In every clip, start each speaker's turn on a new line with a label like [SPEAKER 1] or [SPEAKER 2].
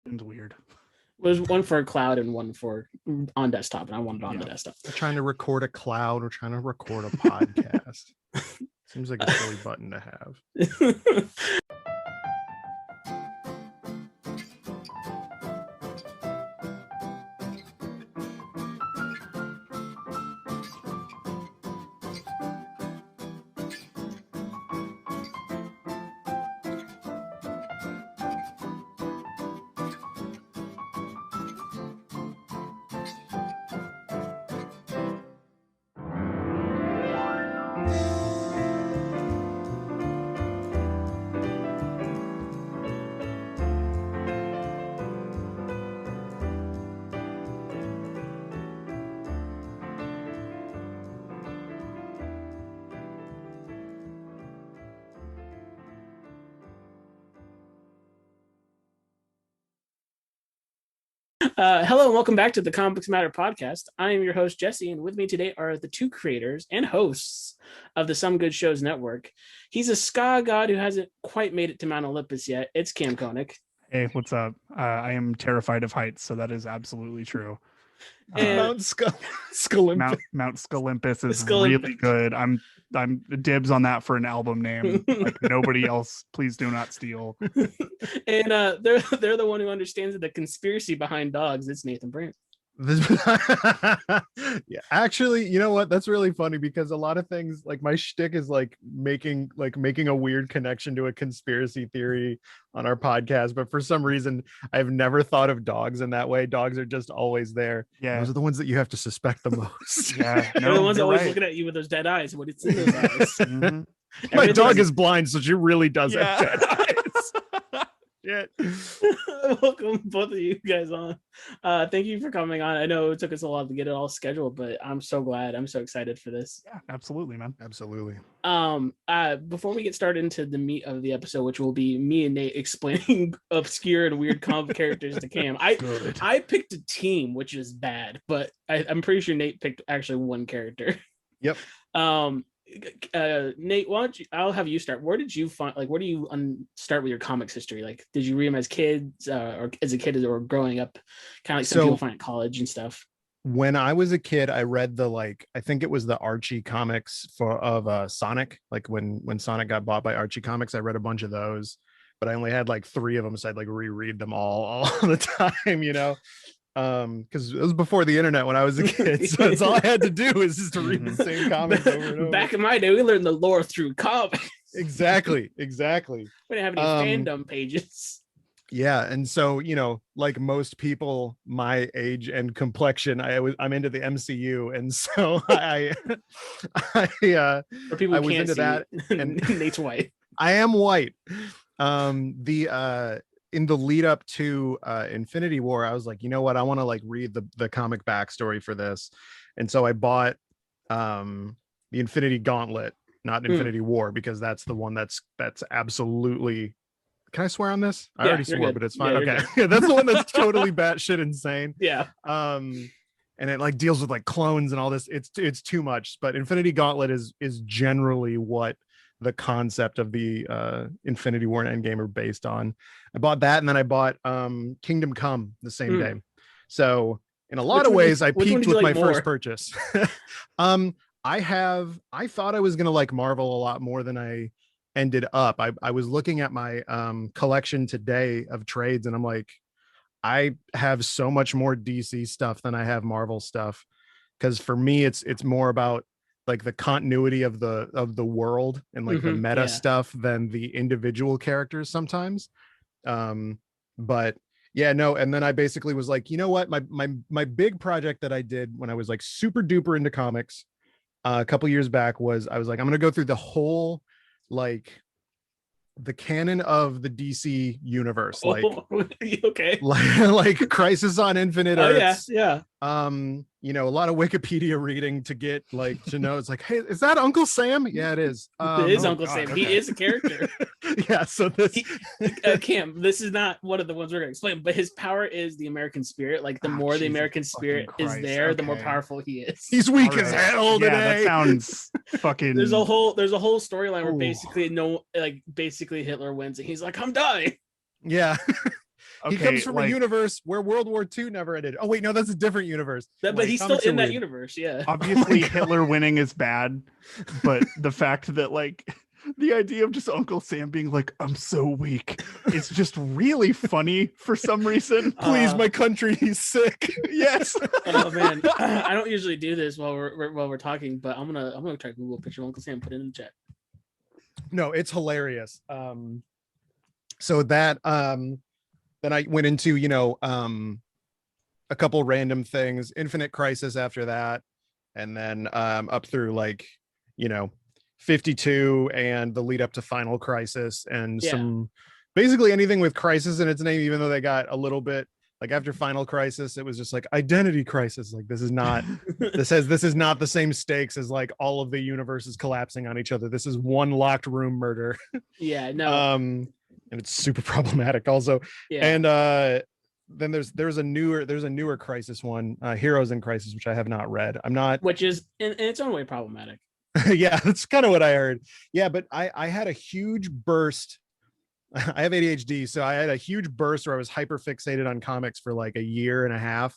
[SPEAKER 1] Seems weird.
[SPEAKER 2] There's one for cloud and one for on desktop, and I wanted it on the desktop.
[SPEAKER 3] We're trying to record a cloud. We're trying to record a podcast. Seems like a silly button to have.
[SPEAKER 2] Hello and welcome back to the Comics Matter podcast. I am your host, Jesse, and with me today are the two creators and hosts of the Some Good Shows Network. He's a ska god who hasn't quite made it to Mount Olympus yet. It's Kam Konek.
[SPEAKER 1] Hey, what's up? I am terrified of heights, so that is absolutely true.
[SPEAKER 3] Mount Scolympus.
[SPEAKER 1] Mount Scolympus is really good. I'm dibs on that for an album name. Like nobody else. Please do not steal.
[SPEAKER 2] And they're the one who understands the conspiracy behind dogs. It's Nathan Brandt.
[SPEAKER 3] Yeah, actually, you know what? That's really funny because a lot of things, like my shtick is like making a weird connection to a conspiracy theory on our podcast, but for some reason I've never thought of dogs in that way. Dogs are just always there.
[SPEAKER 1] Yeah,
[SPEAKER 3] those are the ones that you have to suspect the most.
[SPEAKER 1] Yeah,
[SPEAKER 2] they're the ones always looking at you with those dead eyes. What it's in those eyes.
[SPEAKER 1] Mm-hmm.
[SPEAKER 3] My dog is blind, so she really does have dead eyes. Shit.
[SPEAKER 2] Welcome both of you guys on. Thank you for coming on. I know it took us a while to get it all scheduled, but I'm so glad. I'm so excited for this.
[SPEAKER 1] Yeah, absolutely, man.
[SPEAKER 3] Absolutely.
[SPEAKER 2] Before we get started into the meat of the episode, which will be me and Nate explaining obscure and weird comic characters to Kam. I picked a team, which is bad, but I'm pretty sure Nate picked actually one character.
[SPEAKER 3] Yep.
[SPEAKER 2] Nate, I'll have you start. Where did you find, where do you start with your comics history? Like, did you read them as kids or as a kid or growing up, kind of like some people find at college and stuff?
[SPEAKER 3] When I was a kid, I read I think it was the Archie comics of Sonic. Like when Sonic got bought by Archie Comics, I read a bunch of those, but I only had like 3 of them. So I'd like reread them all the time, you know? Because it was before the internet when I was a kid, so that's all I had to do is just to read the same comics over and over.
[SPEAKER 2] Back in my day, we learned the lore through comics.
[SPEAKER 3] Exactly.
[SPEAKER 2] We didn't have any fandom pages.
[SPEAKER 3] Yeah, and so, you know, like most people my age and complexion, I'm into the MCU, and so I
[SPEAKER 2] For people who
[SPEAKER 3] was
[SPEAKER 2] can't
[SPEAKER 3] into
[SPEAKER 2] see,
[SPEAKER 3] that. And
[SPEAKER 2] Nate's white.
[SPEAKER 3] I am white. In the lead up to Infinity War, I was like, you know what, I want to like read the comic backstory for this, and so I bought the Infinity Gauntlet, not Infinity War, because that's the one that's absolutely. Can I swear on this? I already swore, but it's fine. Okay, that's the one that's totally batshit insane.
[SPEAKER 2] Yeah.
[SPEAKER 3] And it like deals with like clones and all this. It's too much. But Infinity Gauntlet is generally what the concept of the Infinity War and Endgame are based on. I bought that, and then I bought Kingdom Come the same day. So in a lot of ways, I peaked with my first purchase. I thought I was gonna like Marvel a lot more than I ended up. I was looking at my collection today of trades, and I'm like, I have so much more DC stuff than I have Marvel stuff, because for me it's more about like the continuity of the world and like the meta stuff than the individual characters sometimes. But yeah, no. And then I basically was like, you know what, my big project that I did when I was like super duper into comics a couple years back was, I was like, I'm gonna go through the whole like the canon of the DC universe, like
[SPEAKER 2] okay,
[SPEAKER 3] like Crisis on Infinite Earths.
[SPEAKER 2] Yeah.
[SPEAKER 3] You know, a lot of Wikipedia reading to get like to know. It's like, hey, is that Uncle Sam? Yeah, it is.
[SPEAKER 2] It is Uncle Sam. Okay. He is a character.
[SPEAKER 3] Yeah. So this
[SPEAKER 2] Cam, this is not one of the ones we're gonna explain, but his power is the American spirit. Like the more the American spirit is there, the more powerful he is.
[SPEAKER 3] He's weak as hell today.
[SPEAKER 1] That sounds fucking.
[SPEAKER 2] There's a whole storyline where basically Hitler wins, and he's like, I'm dying.
[SPEAKER 3] Yeah. He comes from a universe where World War II never ended. Oh wait, no, that's a different universe.
[SPEAKER 2] But he's still in that universe. Yeah.
[SPEAKER 1] Obviously, Hitler winning is bad, but the fact that like the idea of just Uncle Sam being like, "I'm so weak," is just really funny for some reason.
[SPEAKER 3] Please, my country, he's sick.
[SPEAKER 1] Yes.
[SPEAKER 2] Oh man, I don't usually do this while we're talking, but I'm gonna try to Google a picture of Uncle Sam, put it in the chat.
[SPEAKER 3] No, it's hilarious. So that then I went into a couple random things, Infinite Crisis after that, and then up through 52 and the lead up to Final Crisis and some basically anything with crisis in its name, even though they got a little bit like after Final Crisis, it was just like Identity Crisis. Like this is not this is not the same stakes as like all of the universes collapsing on each other. This is one locked room murder.
[SPEAKER 2] Yeah, no.
[SPEAKER 3] And it's super problematic also. Yeah. And then there's a newer Crisis one, Heroes in Crisis, which I have not read.
[SPEAKER 2] Which is in its own way problematic.
[SPEAKER 3] Yeah, that's kind of what I heard. Yeah, but I had a huge burst. I have ADHD, so I had a huge burst where I was hyper fixated on comics for like a year and a half,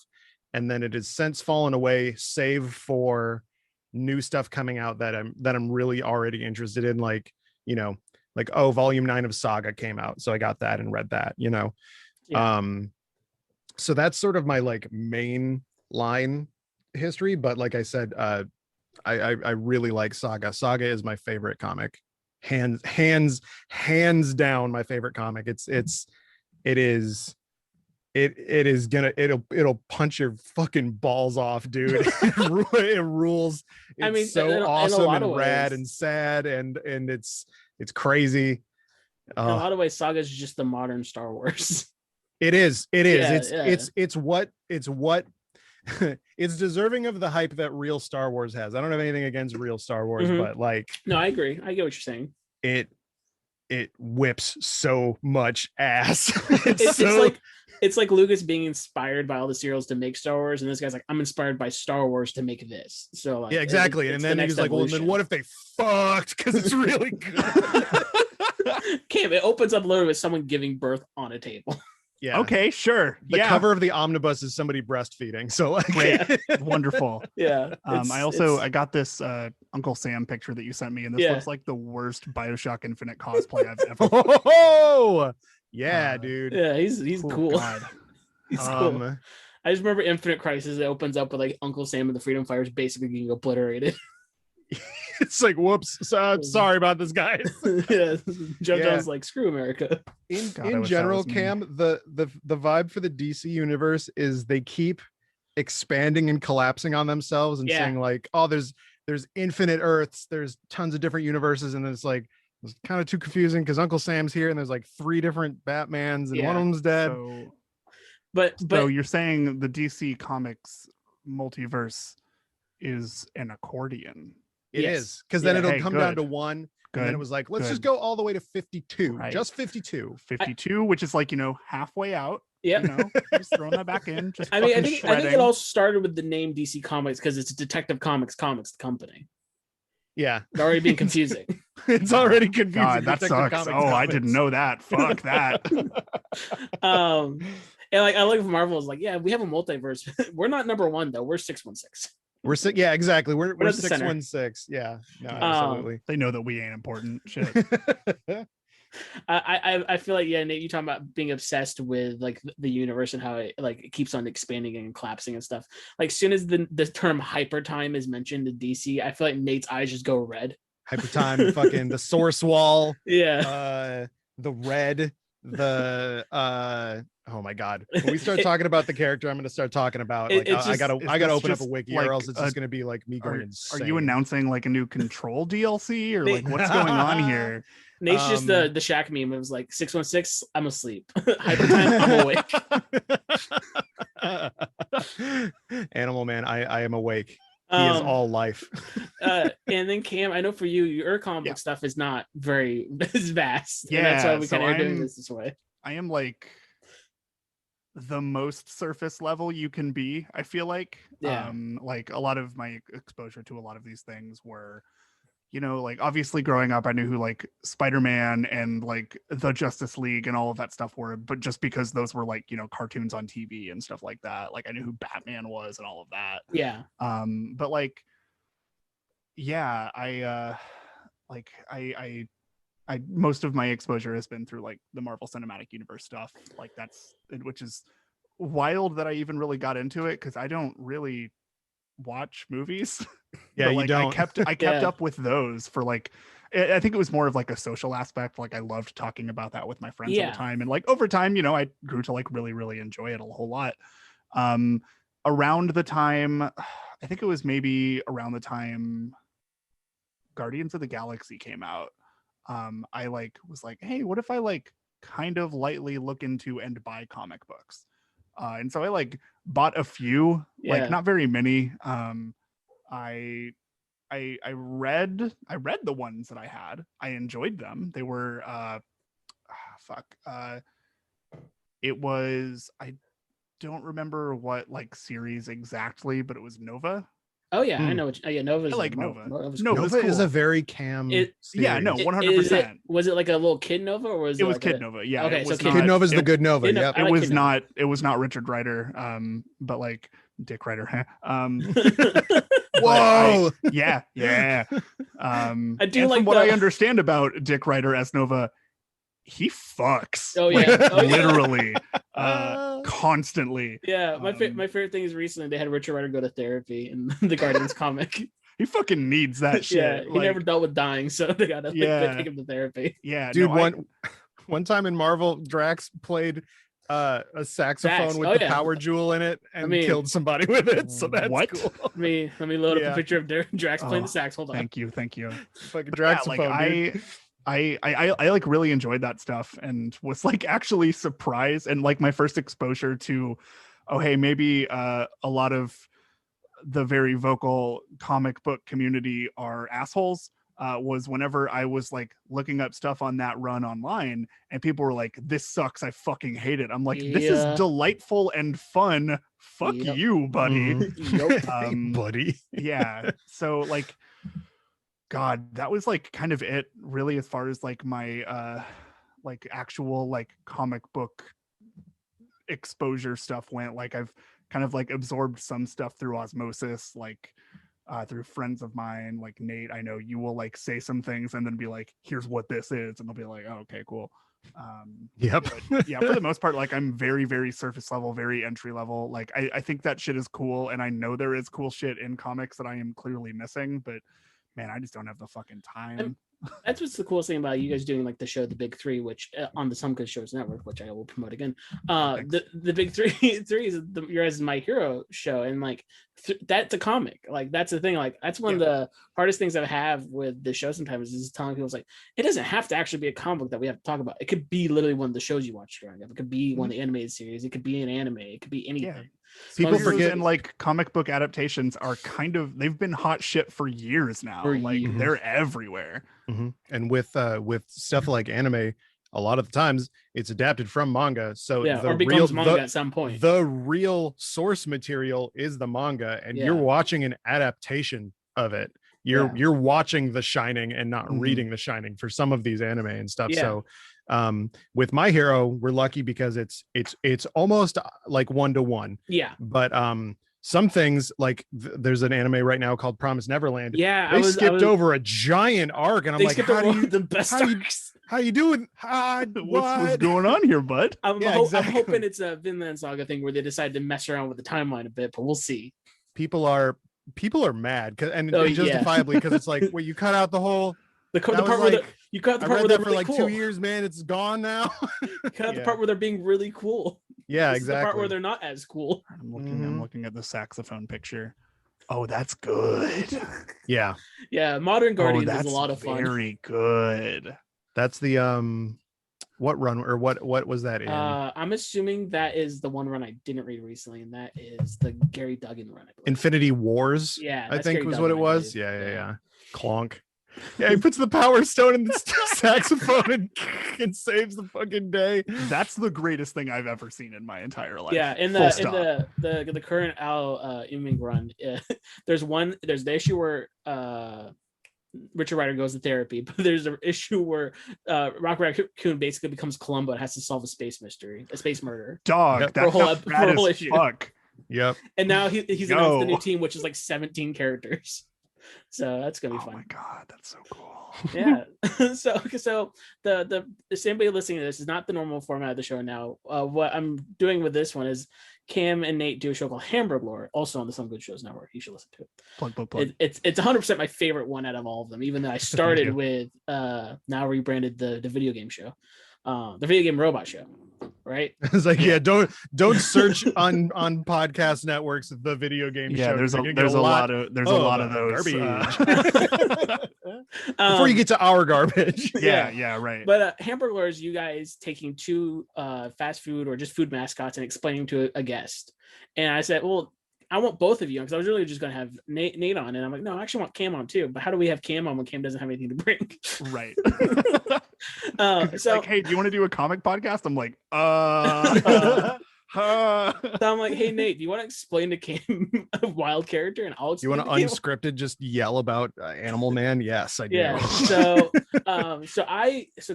[SPEAKER 3] and then it has since fallen away, save for new stuff coming out that I'm really already interested in, like volume 9 of Saga came out, so I got that and read that. Yeah. So that's sort of my like main line history, but like I said, I really like Saga. Saga is my favorite comic, hands down my favorite comic. It'll punch your fucking balls off, dude. It rules. It's so awesome and rad and sad and it's crazy.
[SPEAKER 2] In a lot of ways, Saga is just the modern Star Wars.
[SPEAKER 3] It is. It's what it's deserving of the hype that real Star Wars has. I don't have anything against real Star Wars, but like,
[SPEAKER 2] no, I agree. I get what you're saying.
[SPEAKER 3] It whips so much ass.
[SPEAKER 2] It's like Lucas being inspired by all the serials to make Star Wars, and this guy's like, I'm inspired by Star Wars to make this. So like,
[SPEAKER 3] yeah, exactly. And then he was like, well, then what if they fucked? Because it's really good.
[SPEAKER 2] Cam, it opens up literally with someone giving birth on a table.
[SPEAKER 3] Yeah.
[SPEAKER 1] Okay, sure.
[SPEAKER 3] The cover of the omnibus is somebody breastfeeding. So like,
[SPEAKER 1] great. Wonderful.
[SPEAKER 2] Yeah.
[SPEAKER 1] I got this Uncle Sam picture that you sent me, and this looks like the worst BioShock Infinite cosplay I've ever.
[SPEAKER 3] Oh, yeah, dude.
[SPEAKER 2] Yeah, he's cool.
[SPEAKER 1] God.
[SPEAKER 2] He's cool. I just remember Infinite Crisis. It opens up with like Uncle Sam and the Freedom Fighters basically getting obliterated.
[SPEAKER 3] It's like, whoops, sorry about this, guys.
[SPEAKER 2] Yeah, JoJo's like, screw America.
[SPEAKER 3] In general, Cam, the vibe for the DC universe is they keep expanding and collapsing on themselves and saying like, oh, there's infinite Earths, there's tons of different universes, and then it's like it's kind of too confusing because Uncle Sam's here and there's like 3 different Batmans and one of them's dead.
[SPEAKER 1] So you're saying the DC Comics multiverse is an accordion?
[SPEAKER 3] It is, because then it'll come down to 1. And then it was like, let's just go all the way to 52. Right. Just 52.
[SPEAKER 1] 52, which is like, halfway out.
[SPEAKER 2] Yeah.
[SPEAKER 1] Just throwing that back in. Just
[SPEAKER 2] I think it all started with the name DC Comics because it's Detective Comics company.
[SPEAKER 3] Yeah.
[SPEAKER 2] It's already being confusing.
[SPEAKER 3] It's already confusing.
[SPEAKER 1] God, that sucks. Comics. I didn't know that. Fuck that.
[SPEAKER 2] And like I like Marvel is like, yeah, we have a multiverse. We're not number 1 though. We're 616.
[SPEAKER 3] We're sick. Yeah, exactly. We're 616. Yeah, no, absolutely.
[SPEAKER 1] They know that we ain't important. Shit.
[SPEAKER 2] I feel like Nate, you talking about being obsessed with like the universe and how it keeps on expanding and collapsing and stuff. Like as soon as the term hyper time is mentioned in DC, I feel like Nate's eyes just go red.
[SPEAKER 3] Hyper time, fucking the source wall.
[SPEAKER 2] Yeah.
[SPEAKER 3] The red. Oh my god, when we start talking about the character I'm going to start talking about like I gotta open up a wiki or else it's just going to be like me going insane.
[SPEAKER 1] Are you announcing like a new Control DLC or like what's going on here?
[SPEAKER 2] Nate's just the Shaq meme. It was like 616 I'm asleep. Hyper time I'm
[SPEAKER 3] awake. Animal Man, I am awake. He is all life.
[SPEAKER 2] And then Cam, I know for you, your comic stuff is not very vast. Yeah, and that's why we kind of doing this way.
[SPEAKER 1] I am like the most surface level you can be. I feel like, like a lot of my exposure to a lot of these things were, like obviously growing up, I knew who like Spider-Man and like the Justice League and all of that stuff were, but just because those were like, cartoons on TV and stuff like that, like I knew who Batman was and all of that.
[SPEAKER 2] Yeah.
[SPEAKER 1] But like, yeah, I most of my exposure has been through like the Marvel Cinematic Universe stuff, like which is wild that I even really got into it because I don't really watch movies.
[SPEAKER 3] Yeah,
[SPEAKER 1] but, like,
[SPEAKER 3] you don't.
[SPEAKER 1] I kept up with those for like, I think it was more of like a social aspect. Like I loved talking about that with my friends all the time, and like over time, I grew to like really, really enjoy it a whole lot. Around the time, I think it was maybe around the time Guardians of the Galaxy came out. I like was like, hey, what if I like kind of lightly look into and buy comic books? And so I like bought a few, like not very many. I read the ones that I had. I enjoyed them. They were it was, I don't remember what like series exactly, but it was Nova.
[SPEAKER 2] Oh yeah, I know. Nova's
[SPEAKER 1] I like Nova.
[SPEAKER 3] Nova is a very Kam.
[SPEAKER 1] Yeah, no, 100%.
[SPEAKER 2] Was it like a little kid Nova, or was it?
[SPEAKER 1] It was
[SPEAKER 2] like
[SPEAKER 1] Kid Nova. Yeah.
[SPEAKER 2] Okay, so
[SPEAKER 3] Kid Nova's the good Nova. Yeah.
[SPEAKER 1] It was not. It was not Richard Rider. But like Dick Rider.
[SPEAKER 3] Whoa.
[SPEAKER 1] Yeah.
[SPEAKER 2] I do like
[SPEAKER 1] from what I understand about Dick Rider as Nova, he fucks.
[SPEAKER 2] Oh yeah,
[SPEAKER 1] literally, constantly.
[SPEAKER 2] Yeah, my favorite thing is recently they had Richard Rider go to therapy in the Guardians comic.
[SPEAKER 1] He fucking needs that shit.
[SPEAKER 2] Yeah, he never dealt with dying, so they gotta take him to therapy.
[SPEAKER 1] Yeah,
[SPEAKER 3] dude. One time in Marvel, Drax played a saxophone with the power jewel in it and killed somebody with it. So that's cool.
[SPEAKER 2] Let me load up a picture of Drax playing the sax. Hold on.
[SPEAKER 1] Thank you.
[SPEAKER 3] Fucking Draxophone.
[SPEAKER 1] I like really enjoyed that stuff and was like actually surprised, and like my first exposure to, oh hey, maybe a lot of the very vocal comic book community are assholes. Was whenever I was like looking up stuff on that run online and people were like, this sucks, I fucking hate it. I'm like, this is delightful and fun. Fuck you, buddy.
[SPEAKER 3] Buddy.
[SPEAKER 1] Yeah. So like, God, that was like kind of it really as far as like my like actual like comic book exposure stuff went. Like I've kind of like absorbed some stuff through osmosis, like through friends of mine, like Nate. I know you will like say some things and then be like, here's what this is, and I'll be like, oh, okay, cool.
[SPEAKER 3] Yep.
[SPEAKER 1] But, yeah, for the most part, like I'm very, very surface level, very entry level. Like I think that shit is cool, and I know there is cool shit in comics that I am clearly missing, but man, I just don't have the fucking time.
[SPEAKER 2] That's what's the coolest thing about you guys doing like the show The Big Three, which on the SomeGoodShows Network, which I will promote again. The Big Three is your guys' My Hero show, and like that's a comic. Like that's the thing. Like that's one of the hardest things I have with the show sometimes is telling people, it's like, it doesn't have to actually be a comic book that we have to talk about. It could be literally one of the shows you watch growing up. It could be one of the animated series. It could be an anime. It could be anything.
[SPEAKER 1] Yeah. People forget, and like comic book adaptations are they've been hot shit for years now. They're everywhere.
[SPEAKER 3] Mm-hmm. And with stuff like anime, a lot of the times it's adapted from manga. So
[SPEAKER 2] or becomes manga at some point.
[SPEAKER 3] The real source material is the manga, and you're watching an adaptation of it. You're watching The Shining and not reading The Shining for some of these anime and stuff. So with My Hero, we're lucky because it's almost like 1-to-1.
[SPEAKER 2] Yeah.
[SPEAKER 3] But some things like there's an anime right now called Promised Neverland.
[SPEAKER 2] Yeah,
[SPEAKER 3] they skipped over a giant arc, and I'm like, how you doing?
[SPEAKER 1] What's going on here, bud?
[SPEAKER 2] I'm hoping it's a Vinland Saga thing where they decide to mess around with the timeline a bit, but we'll see.
[SPEAKER 3] People are mad justifiably because it's like, well, you cut out the whole.
[SPEAKER 2] The part where you cut the part where they're really
[SPEAKER 3] like
[SPEAKER 2] cool.
[SPEAKER 3] 2 years, man. It's gone now.
[SPEAKER 2] You cut out the part where they're being really cool.
[SPEAKER 3] Yeah,
[SPEAKER 2] this
[SPEAKER 3] exactly.
[SPEAKER 2] Is the part where they're not as cool.
[SPEAKER 1] I'm looking at the saxophone picture. Oh, that's good.
[SPEAKER 3] Yeah.
[SPEAKER 2] Yeah, Modern Guardians is a lot of fun.
[SPEAKER 1] Very good.
[SPEAKER 3] That's the what run or what was that in?
[SPEAKER 2] I'm assuming that is the one run I didn't read recently, and that is the Gary Duggan run. I believe.
[SPEAKER 3] Infinity Wars.
[SPEAKER 2] Yeah,
[SPEAKER 3] I think
[SPEAKER 2] Gary
[SPEAKER 3] was
[SPEAKER 2] Duggan,
[SPEAKER 3] what it was. Yeah. Clonk. Yeah, he puts the power stone in the saxophone and saves the fucking day.
[SPEAKER 1] That's the greatest thing I've ever seen in my entire life.
[SPEAKER 2] Yeah, in the current Al Ewing run, there's the issue where Richard Rider goes to therapy, but there's an issue where Rock Raccoon basically becomes Columbo and has to solve a space mystery, a space murder.
[SPEAKER 1] Dog, that's
[SPEAKER 2] for a whole issue.
[SPEAKER 1] Fuck.
[SPEAKER 3] Yep.
[SPEAKER 2] And now he's announced the new team, which is like 17 characters. So that's gonna be fun.
[SPEAKER 1] Oh my god, that's so cool.
[SPEAKER 2] Yeah. so the somebody listening to this is not the normal format of the show now. What I'm doing with this one is Cam and Nate do a show called Hamburg Lore, also on the Some Good Shows Network. You should listen to it.
[SPEAKER 1] Plug.
[SPEAKER 2] It's 100% my favorite one out of all of them, even though I started with now rebranded the video game show, the video game robot show. Right.
[SPEAKER 3] It's like, don't search on podcast networks the video game show.
[SPEAKER 1] There's a lot of those
[SPEAKER 3] garbage. Before you get to our garbage.
[SPEAKER 1] Yeah, right.
[SPEAKER 2] But Hamburg Lore is you guys taking two fast food or just food mascots and explaining to a guest. And I said, well, I want both of you on, because I was really just going to have Nate on, and I'm like, no, I actually want Cam on too. But how do we have Cam on when Cam doesn't have anything to bring?
[SPEAKER 1] Right.
[SPEAKER 2] So
[SPEAKER 1] like, hey, do you want to do a comic podcast? I'm like,
[SPEAKER 2] So I'm like, hey Nate, do you want to explain to Cam a wild character, and I'll explain.
[SPEAKER 3] You want to unscripted just yell about Animal Man? Yes, I do.
[SPEAKER 2] Yeah. So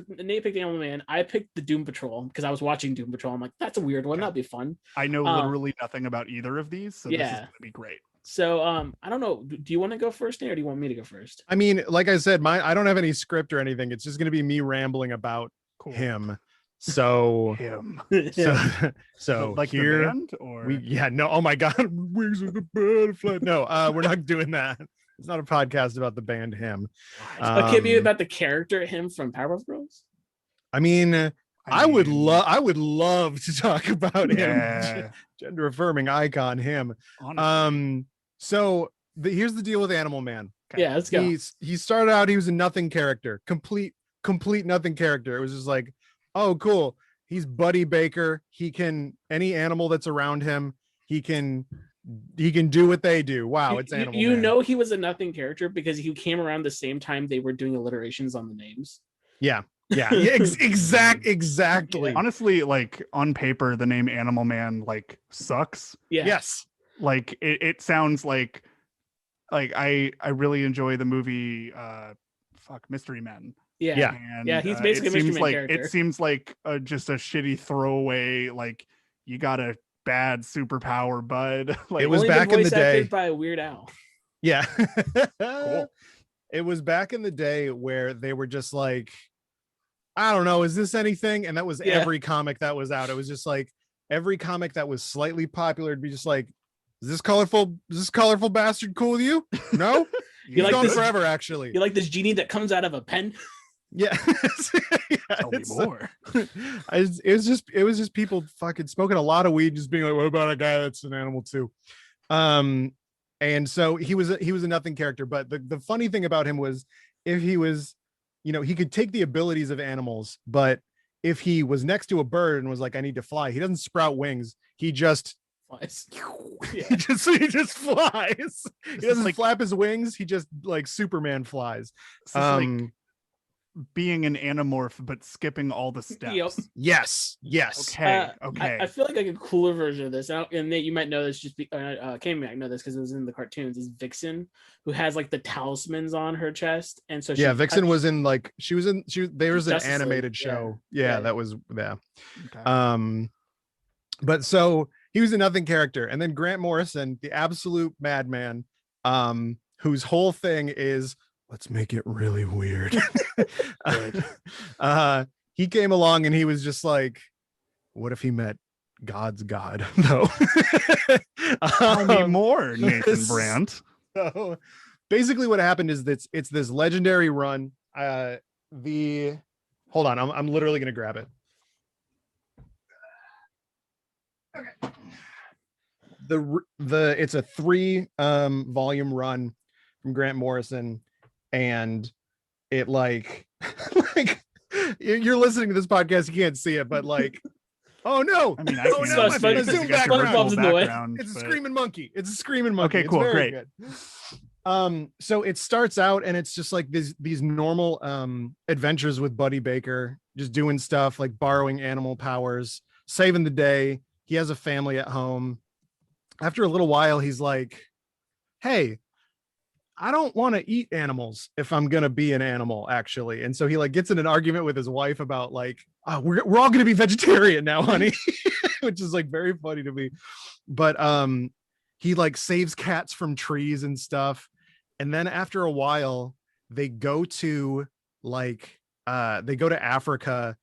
[SPEAKER 2] Nate picked Animal Man. I picked the Doom Patrol because I was watching Doom Patrol. I'm like, that's a weird one. That'd be fun.
[SPEAKER 1] I know literally nothing about either of these, so this is gonna be great.
[SPEAKER 2] So I don't know. Do you want to go first, Nate, or do you want me to go first?
[SPEAKER 3] I mean, like I said, I don't have any script or anything. It's just gonna be me rambling about him. So so
[SPEAKER 1] like
[SPEAKER 3] here
[SPEAKER 1] the band, or
[SPEAKER 3] oh my god, Wings of the Butterfly. No, we're not doing that. It's not a podcast about the band Him.
[SPEAKER 2] It could be about the character Him from Powerpuff Girls.
[SPEAKER 3] I mean, I would love to talk about him, gender affirming icon Him. Honestly. So here's the deal with Animal Man.
[SPEAKER 2] Okay. Yeah, let's go.
[SPEAKER 3] He started out, he was a nothing character, complete nothing character. It was just like, oh, cool. He's Buddy Baker. He can, any animal that's around him, he can do what they do. Wow, it's Animal Man.
[SPEAKER 2] Know he was a nothing character because he came around the same time they were doing alliterations on the names.
[SPEAKER 3] Yeah. Exactly.
[SPEAKER 1] Honestly, like on paper, the name Animal Man like sucks.
[SPEAKER 2] Yeah.
[SPEAKER 3] Yes.
[SPEAKER 1] Like it sounds like I really enjoy the movie Mystery Men.
[SPEAKER 2] Yeah.
[SPEAKER 1] And,
[SPEAKER 2] he's basically a Mystery Man character.
[SPEAKER 1] It seems like just a shitty throwaway, like you got a bad superpower, bud. Like,
[SPEAKER 3] it was back in the day
[SPEAKER 2] by Weird Al.
[SPEAKER 3] Yeah.
[SPEAKER 1] Cool.
[SPEAKER 3] It was back in the day where they were just like, I don't know, is this anything? And that was every comic that was out. It was just like every comic that was slightly popular would be just like, is this colorful bastard cool with you? No?
[SPEAKER 2] You like
[SPEAKER 3] gone
[SPEAKER 2] this
[SPEAKER 3] forever, actually.
[SPEAKER 2] You like this genie that comes out of a pen?
[SPEAKER 3] Yeah.
[SPEAKER 1] Tell me more.
[SPEAKER 3] It was just people fucking smoking a lot of weed, just being like, what about a guy that's an animal too? And so he was a nothing character. But the funny thing about him was, if he was, he could take the abilities of animals, but if he was next to a bird and was like, I need to fly, he doesn't sprout wings. He just
[SPEAKER 2] flies.
[SPEAKER 3] He just flies. He doesn't flap his wings. He just like Superman flies.
[SPEAKER 1] Like being an animorph but skipping all the steps.
[SPEAKER 2] Yep.
[SPEAKER 3] Yes.
[SPEAKER 1] Okay.
[SPEAKER 2] I feel like a cooler version of this, and Nate, you might know this, Kame might know this because it was in the cartoons, is Vixen, who has like the talismans on her chest. And so
[SPEAKER 3] Vixen was in like there was an animated
[SPEAKER 2] League,
[SPEAKER 3] show. That was
[SPEAKER 1] Okay.
[SPEAKER 3] But so he was a nothing character, and then Grant Morrison, the absolute madman, whose whole thing is, let's make it really weird. He came along and he was just like, what if he met God's God? No.
[SPEAKER 1] Tell me more, Nathan Brandt.
[SPEAKER 3] So basically what happened is that it's this legendary run. Hold on, I'm literally gonna grab it. Okay. It's a 3 volume run from Grant Morrison, and it like you're listening to this podcast, you can't see it, but like, oh no,
[SPEAKER 1] I mean,
[SPEAKER 2] zoom back.
[SPEAKER 3] It's a screaming monkey.
[SPEAKER 1] Okay, cool, great.
[SPEAKER 3] Good. So it starts out and it's just like these normal adventures with Buddy Baker, just doing stuff like borrowing animal powers, saving the day. He has a family at home. After a little while, he's like, hey, I don't want to eat animals if I'm gonna be an animal, actually. And so he like gets in an argument with his wife about like, oh, we're all gonna be vegetarian now, honey, which is like very funny to me. But he like saves cats from trees and stuff. And then after a while, they go to Africa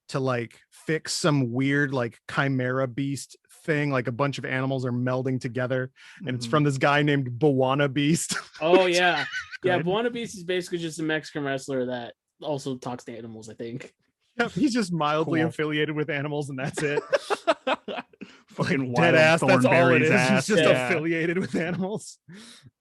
[SPEAKER 3] to like fix some weird like chimera beast thing. Like a bunch of animals are melding together, and it's from this guy named Bawana Beast.
[SPEAKER 2] Oh yeah. Yeah, Bawana Beast is basically just a Mexican wrestler that also talks to animals, I think.
[SPEAKER 3] Yep, he's just mildly affiliated with animals, and that's it.
[SPEAKER 1] Fucking
[SPEAKER 3] like, dead ass, that's all it is.
[SPEAKER 1] Ass.
[SPEAKER 3] He's just affiliated with animals.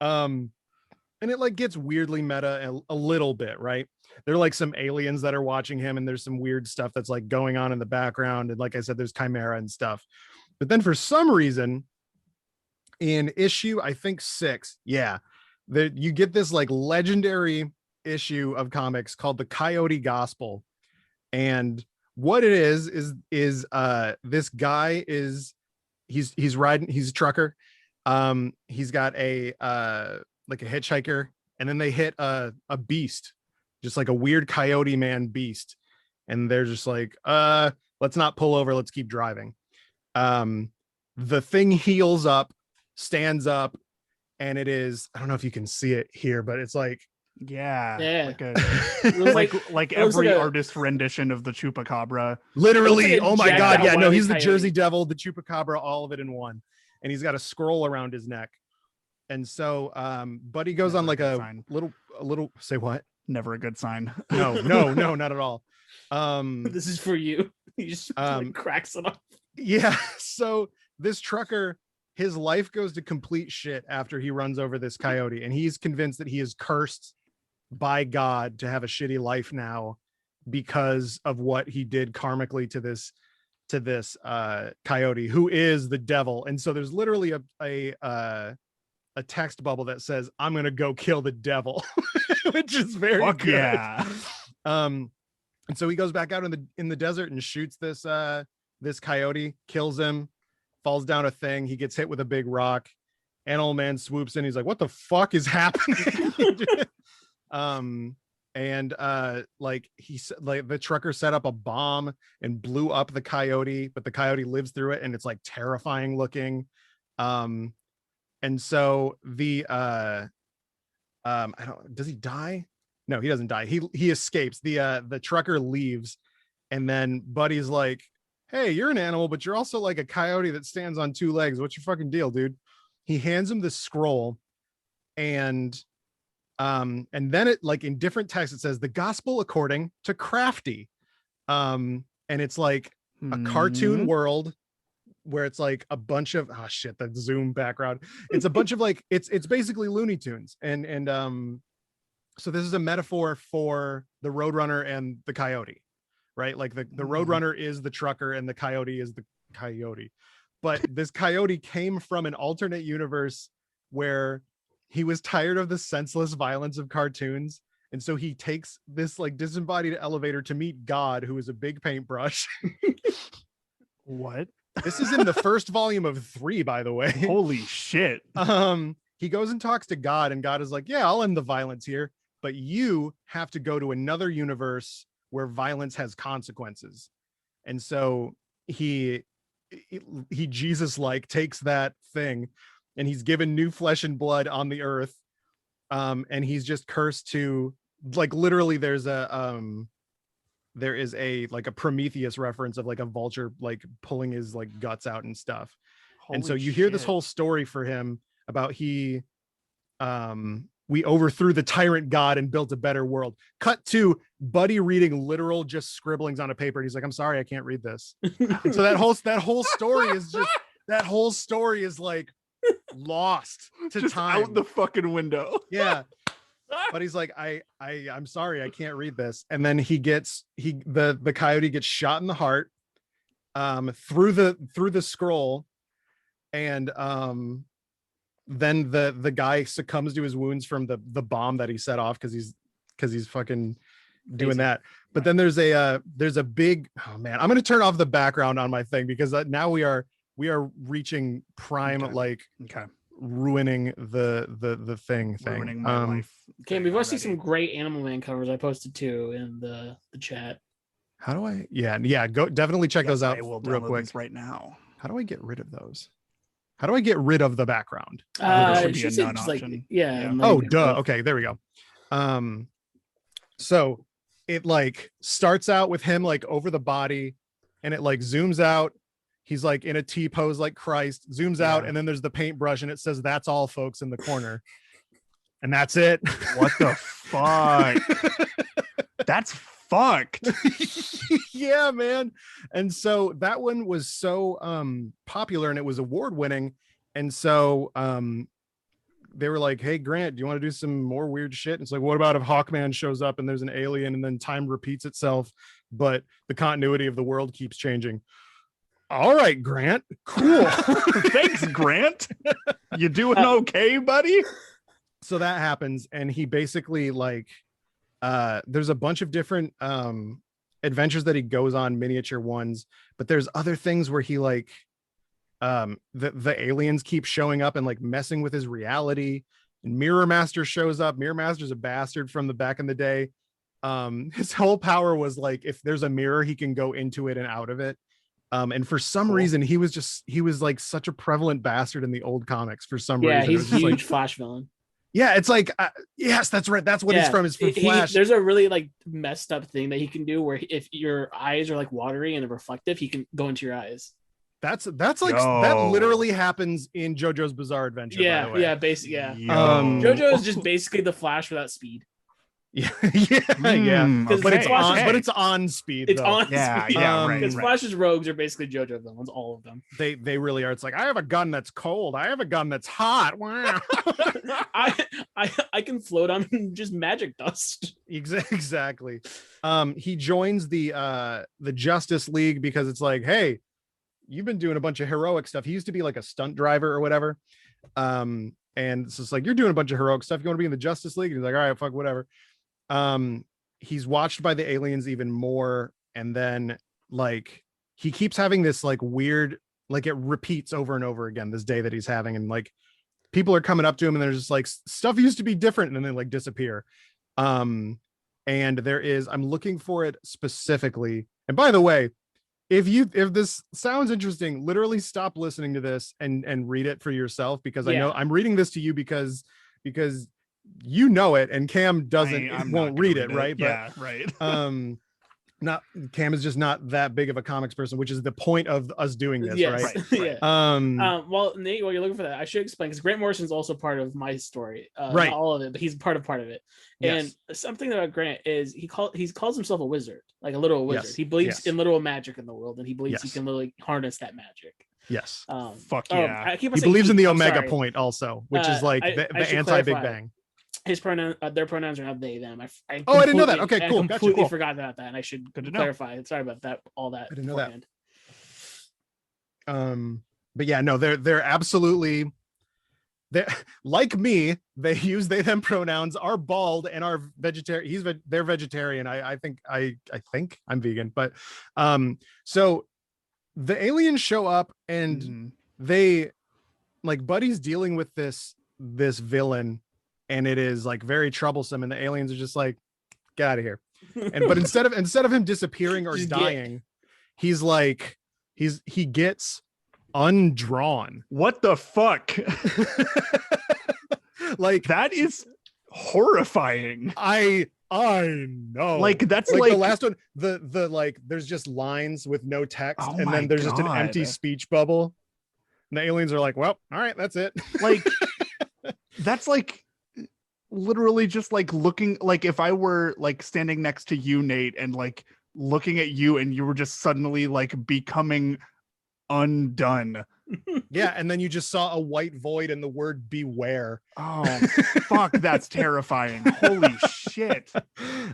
[SPEAKER 3] And it like gets weirdly meta a little bit, right? There are like some aliens that are watching him, and there's some weird stuff that's like going on in the background. And like I said, there's chimera and stuff. But then for some reason, in issue, I think 6, that you get this like legendary issue of comics called the Coyote Gospel. And what it is this guy he's riding, he's a trucker. He's got a like a hitchhiker, and then they hit a beast, just like a weird coyote man beast, and they're just like, let's not pull over, let's keep driving. The thing heals up, stands up, and it is, I don't know if you can see it here, but it's like, like
[SPEAKER 1] every artist rendition of the Chupacabra.
[SPEAKER 3] Literally, oh my god, yeah, no, he's the Jersey Devil, the Chupacabra, all of it in one, and he's got a scroll around his neck. And so Buddy goes on like a little say what?
[SPEAKER 1] Never a good sign.
[SPEAKER 3] No, not at all.
[SPEAKER 2] This is for you. He just like, cracks it off.
[SPEAKER 3] Yeah, so this trucker, his life goes to complete shit after he runs over this coyote, and he's convinced that he is cursed by God to have a shitty life now because of what he did karmically to this coyote, who is the devil. And so there's literally a text bubble that says, I'm gonna go kill the devil, which is very good.
[SPEAKER 1] Yeah.
[SPEAKER 3] And so he goes back out in the desert and shoots this coyote, kills him, falls down a thing. He gets hit with a big rock. Animal Man swoops in. He's like, what the fuck is happening? Like the trucker set up a bomb and blew up the coyote, but the coyote lives through it, and it's like terrifying looking. And so does he die? No, he doesn't die. He escapes. The trucker leaves, and then Buddy's like, hey, you're an animal, but you're also like a coyote that stands on 2 legs. What's your fucking deal, dude? He hands him this scroll, and then it, like, in different texts, it says the gospel according to Crafty. And it's like a cartoon world where it's like a bunch of the zoom background. It's a bunch of like, it's basically Looney Tunes. And so this is a metaphor for the Roadrunner and the coyote, right? Like the Roadrunner is the trucker and the coyote is the coyote. But this coyote came from an alternate universe where he was tired of the senseless violence of cartoons. And so he takes this like disembodied elevator to meet God, who is a big paintbrush.
[SPEAKER 1] What?
[SPEAKER 3] This is in the first volume of 3, by the way.
[SPEAKER 1] Holy shit.
[SPEAKER 3] He goes and talks to God, and God is like, yeah, I'll end the violence here, but you have to go to another universe where violence has consequences. And so he Jesus like takes that thing, and he's given new flesh and blood on the earth. And he's just cursed to, like, literally there is a like a Prometheus reference of like a vulture like pulling his like guts out and stuff.
[SPEAKER 1] Holy
[SPEAKER 3] and so you hear this whole story for him about we overthrew the tyrant God and built a better world. Cut to Buddy reading literal just scribblings on a paper, and he's like, I'm sorry, I can't read this. And so that whole story is like lost to
[SPEAKER 1] just
[SPEAKER 3] time,
[SPEAKER 1] out the fucking window.
[SPEAKER 3] Yeah. But he's like, I'm sorry, I can't read this. And then the coyote gets shot in the heart through the scroll, and then the guy succumbs to his wounds from the bomb that he set off because he's fucking doing that. But then there's a big, oh man, I'm gonna turn off the background on my thing because now we are reaching prime ruining the thing.
[SPEAKER 1] Ruining my life.
[SPEAKER 2] Okay, we've also seen some great Animal Man covers I posted too in the chat.
[SPEAKER 3] How do I? Yeah. Go definitely check those out real quick
[SPEAKER 1] right now.
[SPEAKER 3] How do I get rid of those? How do I get rid of the background?
[SPEAKER 1] There should be a none option.
[SPEAKER 2] Yeah.
[SPEAKER 3] Oh, duh. Okay, there we go. So it like starts out with him like over the body, and it like zooms out. He's like in a T pose like Christ, zooms out, and then there's the paintbrush, and it says "That's all, folks" in the corner, and that's it.
[SPEAKER 1] What the fuck? That's fucked.
[SPEAKER 3] Yeah, man. And so that one was so popular, and it was award winning, and so they were like, hey Grant, do you want to do some more weird shit? And it's like, what about if Hawkman shows up and there's an alien and then time repeats itself, but the continuity of the world keeps changing? All right, Grant, cool.
[SPEAKER 1] Thanks, Grant. You doing okay, buddy?
[SPEAKER 3] So that happens, and he basically like there's a bunch of different adventures that he goes on, miniature ones, but there's other things where he like the aliens keep showing up and like messing with his reality, and Mirror Master shows up. Mirror Master's a bastard from the back in the day. His whole power was like, if there's a mirror, he can go into it and out of it. And for some reason he was like such a prevalent bastard in the old comics for some reason.
[SPEAKER 2] He's huge
[SPEAKER 3] like,
[SPEAKER 2] Flash villain.
[SPEAKER 3] Yeah, it's like yes, that's right. That's what he's from. Is from Flash.
[SPEAKER 2] There's a really like messed up thing that he can do where if your eyes are like watery and reflective, he can go into your eyes.
[SPEAKER 3] That's like that literally happens in JoJo's Bizarre Adventure.
[SPEAKER 2] Yeah,
[SPEAKER 3] by the way.
[SPEAKER 2] yeah, basically, yeah. JoJo is just basically the Flash without speed.
[SPEAKER 3] Yeah, but it's on speed.
[SPEAKER 2] It's
[SPEAKER 3] though.
[SPEAKER 2] on speed.
[SPEAKER 1] Yeah, right.
[SPEAKER 2] Because Flash's rogues are basically JoJo villains, all of them.
[SPEAKER 3] They really are. It's like, I have a gun that's cold. I have a gun that's hot. Wow.
[SPEAKER 2] I can float on just magic dust.
[SPEAKER 3] Exactly. He joins the Justice League because it's like, hey, you've been doing a bunch of heroic stuff. He used to be like a stunt driver or whatever. And it's just like, you're doing a bunch of heroic stuff. You want to be in the Justice League? And he's like, all right, fuck, whatever. He's watched by the aliens even more, and then like he keeps having this like weird, like it repeats over and over again, this day that he's having, and like people are coming up to him and they're just like, stuff used to be different, and then they like disappear. And there is, I'm looking for it specifically, and by the way, if this sounds interesting, literally stop listening to this and read it for yourself, because I know I'm reading this to you because you know it, and Cam won't read it, right?
[SPEAKER 1] Yeah, right.
[SPEAKER 3] Not Cam is just not that big of a comics person, which is the point of us doing this, right?
[SPEAKER 2] Yeah. Well, Nate, while you're looking for that, I should explain, because Grant Morrison's also part of my story.
[SPEAKER 3] Right.
[SPEAKER 2] Not all of it, but he's part of it.
[SPEAKER 3] Yes.
[SPEAKER 2] And something about Grant is he calls himself a wizard, like a literal wizard.
[SPEAKER 3] Yes.
[SPEAKER 2] He believes in literal magic in the world, and he believes he can literally harness that magic.
[SPEAKER 3] Yes.
[SPEAKER 1] Fuck yeah.
[SPEAKER 3] He believes in the Omega point also, which is like the anti-Big Bang.
[SPEAKER 2] His their pronouns are not they, them. I
[SPEAKER 3] didn't know that. Okay, cool.
[SPEAKER 2] I completely forgot about that, and I should clarify. Sorry about that. All that.
[SPEAKER 3] I didn't know that. But yeah, no, they're absolutely, they're like me. They use they them pronouns, are bald, and are vegetarian. They're vegetarian. I think I'm vegan, but so the aliens show up, and they like Buddy's dealing with this villain. And it is like very troublesome, and the aliens are just like, get out of here. But instead of him disappearing or dying, he's like, he gets undrawn.
[SPEAKER 1] What the fuck?
[SPEAKER 3] Like,
[SPEAKER 1] that is horrifying.
[SPEAKER 3] I know.
[SPEAKER 1] Like, that's
[SPEAKER 3] like the last one, the like there's just lines with no text, and then there's just an empty speech bubble. And the aliens are like, well, all right, that's it.
[SPEAKER 1] Like, that's like literally just like looking, like if I were like standing next to you, Nate, and like looking at you, and you were just suddenly like becoming undone.
[SPEAKER 3] Yeah, and then you just saw a white void and the word beware.
[SPEAKER 1] Oh fuck, that's terrifying. Holy shit.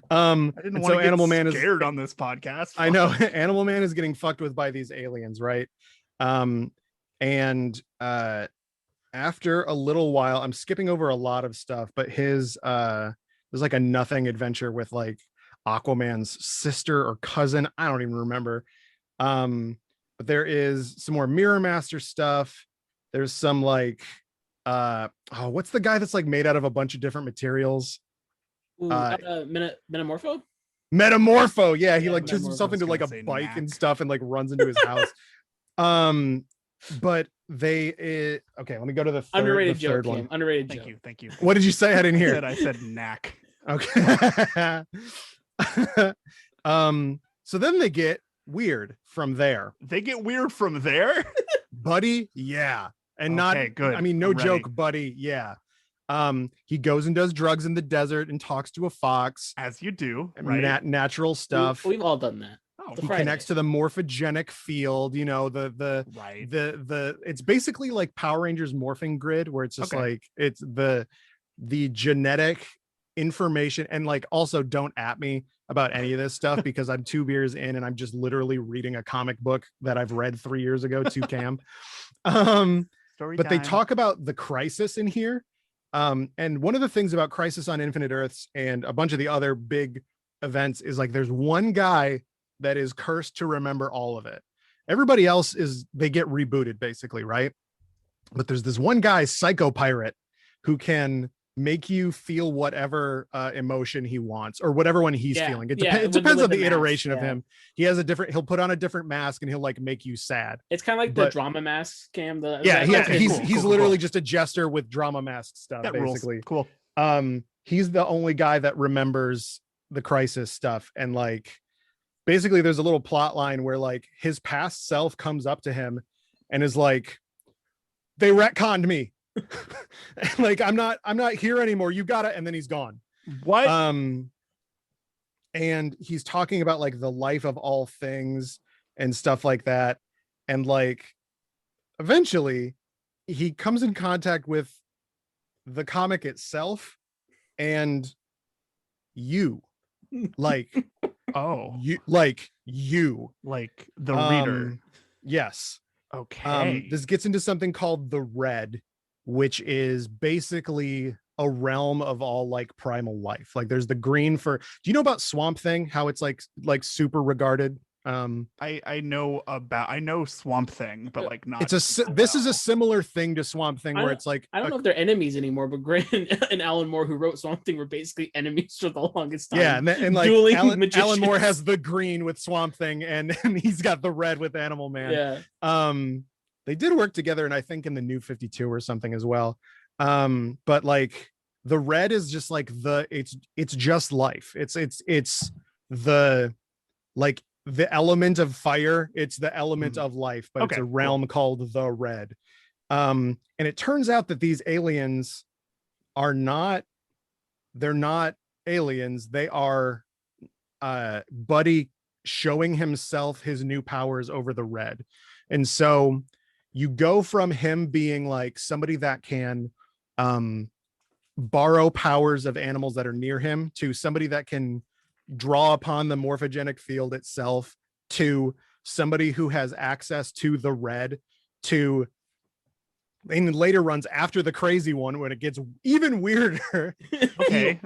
[SPEAKER 1] I didn't want to get Animal Man scared on this podcast.
[SPEAKER 3] I know. Animal Man is getting fucked with by these aliens, right? And after a little while, I'm skipping over a lot of stuff, but his there's like a nothing adventure with like Aquaman's sister or cousin, I don't even remember. But there is some more Mirror Master stuff. There's some like what's the guy that's like made out of a bunch of different materials?
[SPEAKER 2] Ooh, Metamorpho?
[SPEAKER 3] Metamorpho, yeah, he like turns
[SPEAKER 2] Metamorpho.
[SPEAKER 3] himself into like a bike
[SPEAKER 1] Knack.
[SPEAKER 3] and stuff and like runs into his house. But they okay, let me go to the third one.
[SPEAKER 2] Underrated
[SPEAKER 1] Thank
[SPEAKER 2] joke.
[SPEAKER 1] you. Thank you.
[SPEAKER 3] What did you say? I didn't hear.
[SPEAKER 1] I said knack.
[SPEAKER 3] Okay. So then they get weird from there.
[SPEAKER 1] They get weird from there?
[SPEAKER 3] Buddy, yeah. And
[SPEAKER 1] Okay,
[SPEAKER 3] not
[SPEAKER 1] good.
[SPEAKER 3] I mean, no
[SPEAKER 1] I'm
[SPEAKER 3] joke,
[SPEAKER 1] ready.
[SPEAKER 3] buddy, yeah. He goes and does drugs in the desert and talks to a fox.
[SPEAKER 1] As you do, right?
[SPEAKER 3] Natural stuff.
[SPEAKER 2] We've all done that.
[SPEAKER 1] Oh,
[SPEAKER 2] The
[SPEAKER 3] He
[SPEAKER 2] Friday.
[SPEAKER 3] connects to the morphogenic field, you know, the
[SPEAKER 1] right.
[SPEAKER 3] it's basically like Power Rangers morphing grid, where it's just
[SPEAKER 1] Okay.
[SPEAKER 3] like it's the genetic information. And like, also don't at me about any of this stuff because I'm 2 beers in and I'm just literally reading a comic book that I've read 3 years ago to Cam.
[SPEAKER 1] Story
[SPEAKER 3] But they
[SPEAKER 1] time.
[SPEAKER 3] talk about the crisis in here. And one of the things about Crisis on Infinite Earths and a bunch of the other big events is like there's one guy that is cursed to remember all of it. Everybody else they get rebooted basically, right? But there's this one guy, Psycho Pirate, who can make you feel whatever emotion he wants or whatever one he's feeling. It depends on the iteration of him. He has he'll put on a different mask and he'll like make you sad.
[SPEAKER 2] It's kind of like the drama mask, Cam.
[SPEAKER 3] He's literally just a jester with drama mask stuff,
[SPEAKER 1] that
[SPEAKER 3] basically.
[SPEAKER 1] Rules. Cool.
[SPEAKER 3] He's the only guy that remembers the crisis stuff. And like, basically there's a little plot line where like his past self comes up to him and is like, they retconned me. Like, I'm not here anymore. You got it. And then he's gone.
[SPEAKER 1] What?
[SPEAKER 3] And he's talking about like the life of all things and stuff like that. And like, eventually he comes in contact with the comic itself and you like,
[SPEAKER 1] you
[SPEAKER 3] like
[SPEAKER 1] the reader.
[SPEAKER 3] Yes.
[SPEAKER 1] Okay.
[SPEAKER 3] This gets into something called the Red, which is basically a realm of all like primal life. Like there's the green do you know about Swamp Thing? How it's like super regarded?
[SPEAKER 1] I know Swamp Thing, but like not.
[SPEAKER 3] This is a similar thing to Swamp Thing where it's like
[SPEAKER 2] I don't know if they're enemies anymore, but Grant and Alan Moore, who wrote Swamp Thing, were basically enemies for the longest time.
[SPEAKER 3] Yeah, and like Alan Moore has the green with Swamp Thing, and he's got the red with Animal Man.
[SPEAKER 2] Yeah.
[SPEAKER 3] They did work together, and I think in the New 52 or something as well. But like the Red is just like it's just life. It's the like the element of fire. It's the element of life, but it's a realm called the Red. And it turns out that these aliens they're not aliens. They are Buddy showing himself his new powers over the Red. And so you go from him being like somebody that can borrow powers of animals that are near him to somebody that can draw upon the morphogenic field itself to somebody who has access to the Red to, and later runs after the crazy one when it gets even weirder.
[SPEAKER 1] Okay.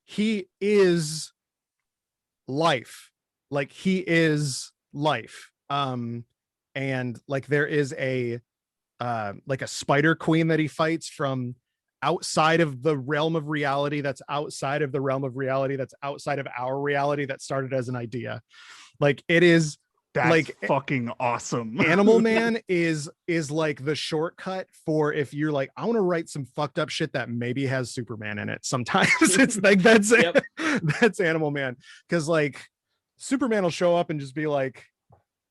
[SPEAKER 3] he is life. Like he is life. And like there is a like a spider queen that he fights from outside of the realm of reality that's outside of the realm of reality that's outside of our reality that started as an idea. Like it is
[SPEAKER 1] like fucking awesome.
[SPEAKER 3] Animal Man is like the shortcut for if you're like, I want to write some fucked up shit that maybe has Superman in it. Sometimes it's like that's it. That's Animal Man. Because like Superman will show up and just be like,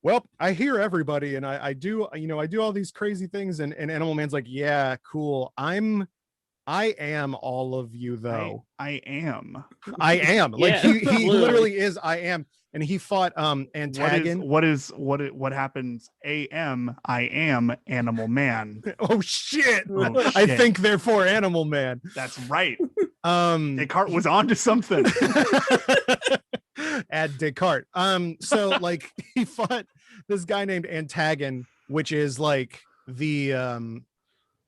[SPEAKER 3] well, I hear everybody and I do all these crazy things. And Animal Man's like, yeah, cool. I am all of you though.
[SPEAKER 1] I am.
[SPEAKER 3] Like he literally is. I am. And he fought Antagon.
[SPEAKER 1] What happens? I am Animal Man.
[SPEAKER 3] Oh shit.
[SPEAKER 1] Oh,
[SPEAKER 3] I think therefore Animal Man.
[SPEAKER 1] That's right. Descartes was onto something.
[SPEAKER 3] At Descartes. So like he fought this guy named Antagon, which is like the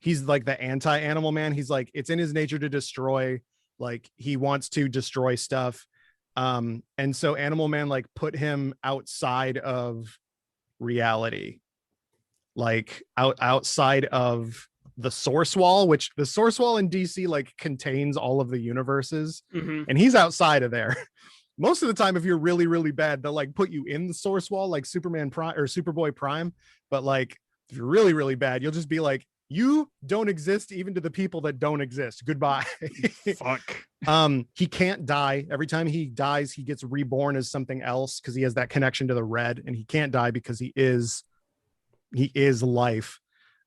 [SPEAKER 3] he's like the anti-Animal Man. He's like, it's in his nature to destroy. Like he wants to destroy stuff. And so Animal Man like put him outside of reality, like outside of the source wall, which the source wall in DC like contains all of the universes, and he's outside of there. Most of the time, if you're really, really bad, they'll like put you in the source wall, like Superman Prime or Superboy Prime. But like, if you're really, really bad, you'll just be like, you don't exist even to the people that don't exist. Goodbye.
[SPEAKER 1] Fuck.
[SPEAKER 3] He can't die. Every time he dies, he gets reborn as something else because he has that connection to the red, and he can't die because he is life.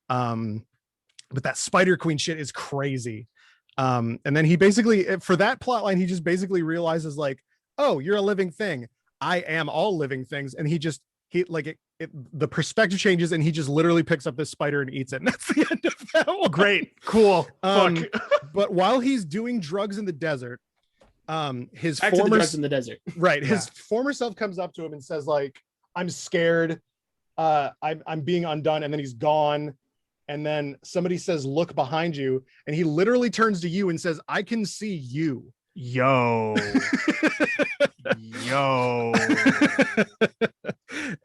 [SPEAKER 3] But that Spider Queen shit is crazy. And then he basically, for that plot line, he just basically realizes like, oh, you're a living thing. I am all living things. And the perspective changes, and he just literally picks up this spider and eats it. And that's the end of that one.
[SPEAKER 1] Great. Cool. Fuck.
[SPEAKER 3] But while he's doing drugs in the desert, his
[SPEAKER 2] Back to the drugs in the desert.
[SPEAKER 3] Right. His former self comes up to him and says like, I'm scared. I'm being undone. And then he's gone. And then somebody says, look behind you. And he literally turns to you and says, I can see you.
[SPEAKER 1] Yo.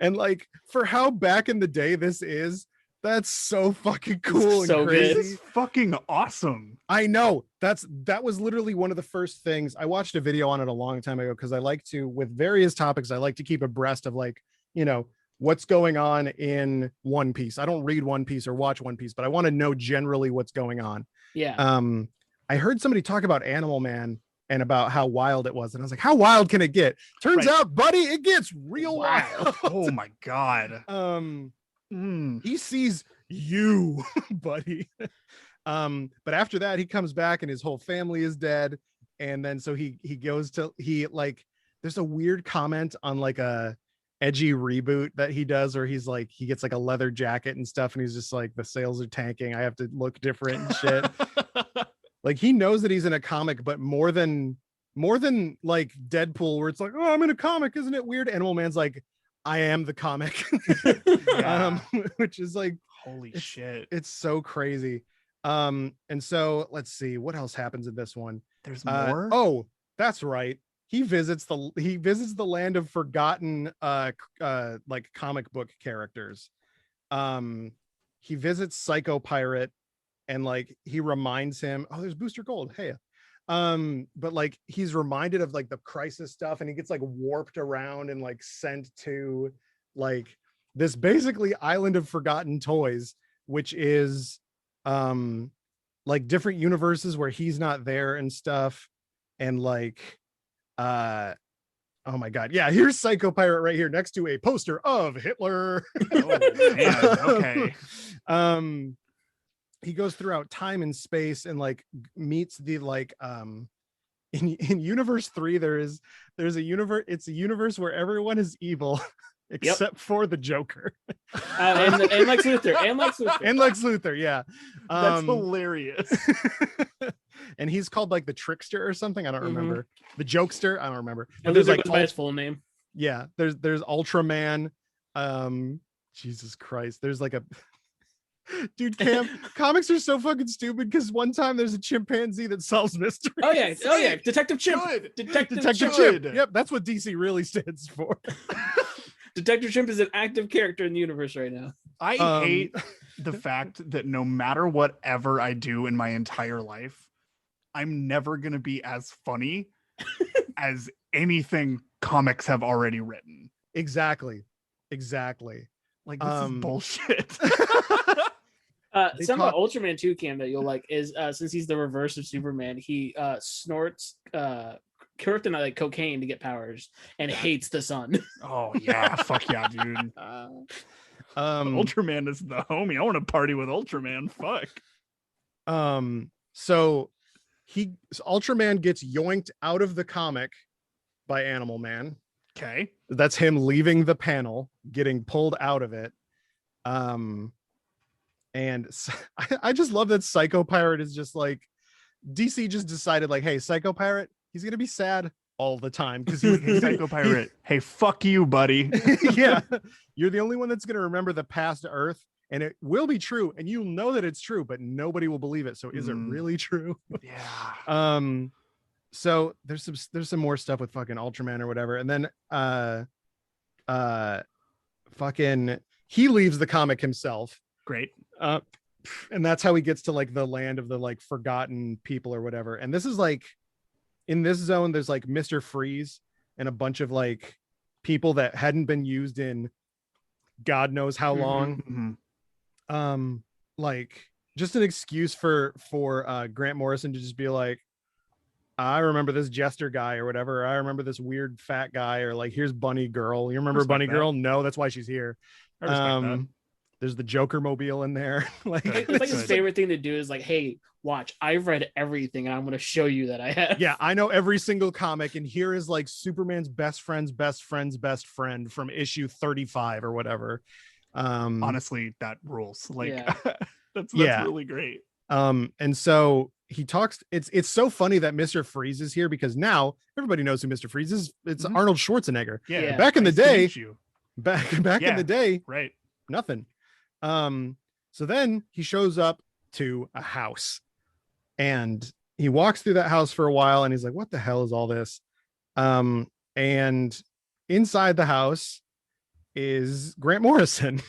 [SPEAKER 3] And like, for how back in the day this is, that's so fucking cool.
[SPEAKER 2] So
[SPEAKER 3] and crazy.
[SPEAKER 2] good.
[SPEAKER 1] It's fucking awesome.
[SPEAKER 3] I know. That was literally one of the first things. I watched a video on it a long time ago because I like to, with various topics, I like to keep abreast of like, you know, what's going on in One Piece. I don't read One Piece or watch One Piece, but I want to know generally what's going on.
[SPEAKER 2] Yeah.
[SPEAKER 3] I heard somebody talk about Animal Man and about how wild it was. And I was like, how wild can it get? Turns out, buddy, it gets real wild.
[SPEAKER 1] Oh my God.
[SPEAKER 3] He sees you, buddy. But after that, he comes back and his whole family is dead. And then so he goes to, there's a weird comment on like a edgy reboot that he does where he's like, he gets like a leather jacket and stuff. And he's just like, the sales are tanking. I have to look different and shit. Like he knows that he's in a comic, but more than like Deadpool, where it's like, oh, I'm in a comic, isn't it weird? Animal Man's like, I am the comic. Which is like,
[SPEAKER 1] holy shit.
[SPEAKER 3] It's so crazy. And so let's see what else happens in this one.
[SPEAKER 1] There's more.
[SPEAKER 3] Oh, that's right. He visits the land of forgotten like comic book characters. He visits Psycho Pirate. And like he reminds him, oh, there's Booster Gold. Hey, but like he's reminded of like the Crisis stuff, and he gets like warped around and like sent to like this basically island of forgotten toys, which is like different universes where he's not there and stuff. And like oh my God, yeah, here's Psycho Pirate right here next to a poster of Hitler.
[SPEAKER 1] Oh, man. Okay.
[SPEAKER 3] He goes throughout time and space and like meets the like in universe 3 there's a universe, it's a universe where everyone is evil except for the Joker.
[SPEAKER 2] And Lex Luthor.
[SPEAKER 3] Yeah.
[SPEAKER 1] That's hilarious.
[SPEAKER 3] And he's called like the Trickster or something, I don't remember. The Jokester, I don't remember.
[SPEAKER 2] But there's like by his full name.
[SPEAKER 3] Yeah, there's Ultraman. Jesus Christ, there's like a dude, Cam, comics are so fucking stupid because one time there's a chimpanzee that solves mysteries.
[SPEAKER 2] Oh yeah, Detective Chimp. Detective
[SPEAKER 3] Chimp. Yep, that's what DC really stands for.
[SPEAKER 2] Detective Chimp is an active character in the universe right now.
[SPEAKER 1] I hate the fact that no matter whatever I do in my entire life, I'm never gonna be as funny as anything comics have already written.
[SPEAKER 3] Exactly.
[SPEAKER 1] Like this is bullshit.
[SPEAKER 2] Something about Ultraman 2, Cam, that you'll like is since he's the reverse of Superman, he snorts kryptonite like cocaine to get powers and hates the sun.
[SPEAKER 1] Oh yeah, fuck yeah, dude. Ultraman is the homie. I want to party with Ultraman. Fuck.
[SPEAKER 3] So Ultraman gets yoinked out of the comic by Animal Man.
[SPEAKER 1] Okay.
[SPEAKER 3] That's him leaving the panel, getting pulled out of it. And I just love that Psycho Pirate is just like, DC just decided like, hey, Psycho Pirate, he's gonna be sad all the time because he's
[SPEAKER 1] Psycho Pirate. Hey, fuck you, buddy.
[SPEAKER 3] Yeah, you're the only one that's gonna remember the past Earth, and it will be true, and you'll know that it's true, but nobody will believe it. So is it really true?
[SPEAKER 1] Yeah.
[SPEAKER 3] So there's some more stuff with fucking Ultraman or whatever, and then fucking he leaves the comic himself.
[SPEAKER 1] Great.
[SPEAKER 3] and that's how he gets to like the land of the like forgotten people or whatever. And this is like, in this zone, there's like Mr. Freeze and a bunch of like people that hadn't been used in God knows how long. Like just an excuse for Grant Morrison to just be like, I remember this jester guy or whatever. I remember this weird fat guy, or like, here's Bunny Girl. You remember Bunny Girl? No, that's why she's here.
[SPEAKER 1] I respect that.
[SPEAKER 3] There's the Joker mobile in there. Like,
[SPEAKER 2] it's like his favorite thing to do is like, hey, watch, I've read everything and I'm going to show you that I have.
[SPEAKER 3] Yeah, I know every single comic, and here is like Superman's best friend's best friend's best friend from issue 35 or whatever.
[SPEAKER 1] Honestly, that rules. Like,
[SPEAKER 2] Yeah.
[SPEAKER 1] that's really great.
[SPEAKER 3] And so he talks. It's so funny that Mr. Freeze is here, because now everybody knows who Mr. Freeze is. It's Arnold Schwarzenegger.
[SPEAKER 1] Yeah.
[SPEAKER 3] Back in the day, back
[SPEAKER 1] Yeah.
[SPEAKER 3] in the day,
[SPEAKER 1] Right.
[SPEAKER 3] nothing. So then he shows up to a house, and he walks through that house for a while, and he's like, what the hell is all this? And inside the house is Grant Morrison.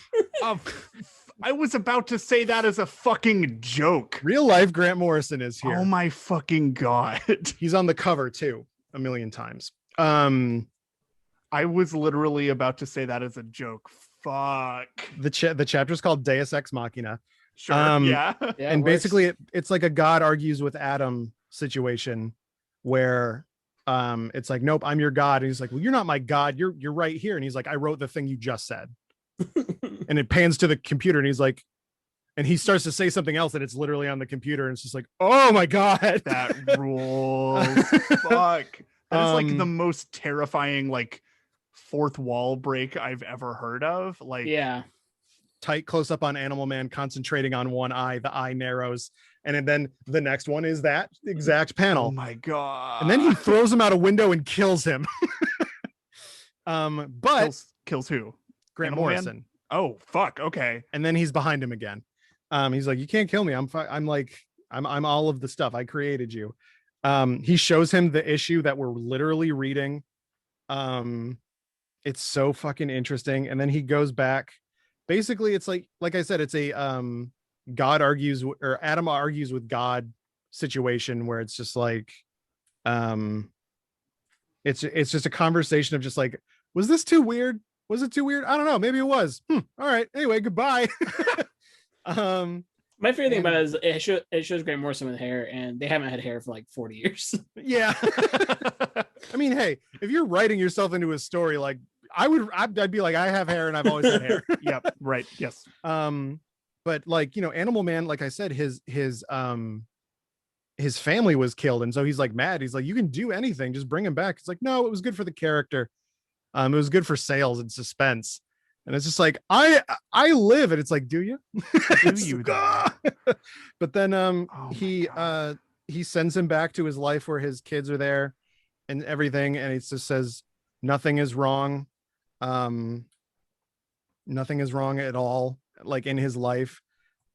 [SPEAKER 1] I was about to say that as a fucking joke.
[SPEAKER 3] Real life Grant Morrison is here.
[SPEAKER 1] Oh my fucking God.
[SPEAKER 3] He's on the cover too, a million times.
[SPEAKER 1] I was literally about to say that as a joke. Fuck.
[SPEAKER 3] The chapter is called Deus Ex Machina.
[SPEAKER 1] Sure. Yeah.
[SPEAKER 3] And basically it's like a God argues with Adam situation where it's like, nope, I'm your God. And he's like, well, you're not my God. You're right here. And he's like, I wrote the thing you just said. And it pans to the computer, and he's like, and he starts to say something else, and it's literally on the computer, and it's just like, oh my God,
[SPEAKER 1] that rules. Fuck. That is like the most terrifying like fourth wall break I've ever heard of. Like,
[SPEAKER 2] yeah,
[SPEAKER 3] tight close up on Animal Man concentrating on one eye, the eye narrows, and then the next one is that exact panel.
[SPEAKER 1] Oh my God.
[SPEAKER 3] And then he throws him out a window and kills him. But
[SPEAKER 1] kills who?
[SPEAKER 3] Grant
[SPEAKER 1] Animal
[SPEAKER 3] Morrison.
[SPEAKER 1] Man? Oh fuck. Okay.
[SPEAKER 3] And then he's behind him again. He's like, you can't kill me. I'm all of the stuff. I created you. He shows him the issue that we're literally reading. It's so fucking interesting. And then he goes back. Basically, it's like I said, it's a God argues, or Adam argues with God situation, where it's just like it's just a conversation of just like, was this too weird? Was it too weird? I don't know. Maybe it was. All right. Anyway, goodbye.
[SPEAKER 2] My favorite thing about it is it shows Grant Morrison with hair, and they haven't had hair for like 40 years.
[SPEAKER 3] Yeah. I mean, hey, if you're writing yourself into a story, like I'd be like, I have hair and I've always had hair.
[SPEAKER 1] Yep. Right. Yes.
[SPEAKER 3] But like, Animal Man, like I said, his family was killed, and so he's like mad. He's like, you can do anything, just bring him back. It's like, no, it was good for the character. It was good for sales and suspense. And it's just like, I live, and it's like, do you?
[SPEAKER 1] Do you?
[SPEAKER 3] But then he sends him back to his life where his kids are there and everything, and it just says nothing is wrong. Nothing is wrong at all, like in his life.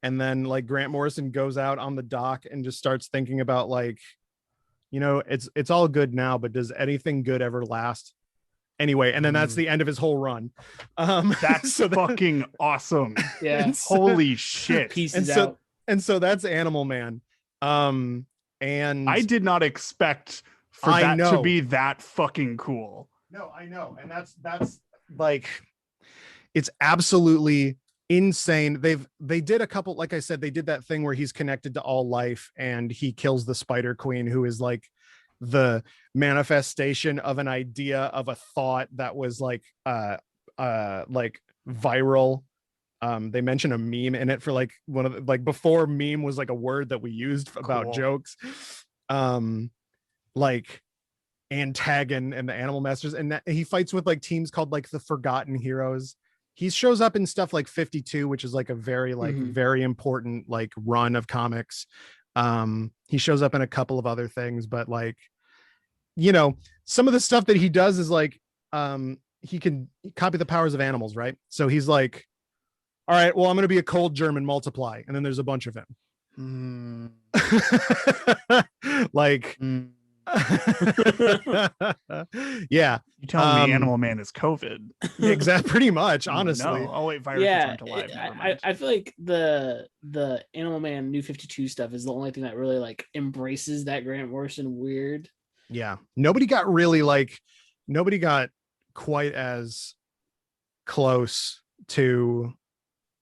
[SPEAKER 3] And then like Grant Morrison goes out on the dock and just starts thinking about like, it's all good now, but does anything good ever last? Anyway, and then that's the end of his whole run.
[SPEAKER 1] That's fucking awesome.
[SPEAKER 2] Yeah.
[SPEAKER 1] Holy shit.
[SPEAKER 2] Pieces out.
[SPEAKER 3] And so that's Animal Man. And
[SPEAKER 1] I did not expect for that to be that fucking cool.
[SPEAKER 3] No, I know. And that's like, it's absolutely insane. They did a couple, like I said, they did that thing where he's connected to all life, and he kills the Spider Queen, who is like the manifestation of an idea of a thought that was like viral. They mention a meme in it for like one of the, like before meme was like a word that we used about jokes. Like Antagon and the Animal Masters, and that he fights with like teams called like the Forgotten Heroes. He shows up in stuff like 52, which is like a very very important like run of comics. He shows up in a couple of other things, but like, some of the stuff that he does is like, he can copy the powers of animals, right? So he's like, all right, well, I'm going to be a cold German, multiply. And then there's a bunch of him. Like, Yeah.
[SPEAKER 1] You telling me Animal Man is COVID?
[SPEAKER 3] Exactly. Pretty much, honestly.
[SPEAKER 1] No. Oh wait, viruses aren't alive.
[SPEAKER 2] I feel like the Animal Man New 52 stuff is the only thing that really like embraces that Grant Morrison weird.
[SPEAKER 3] Yeah. Nobody got quite as close to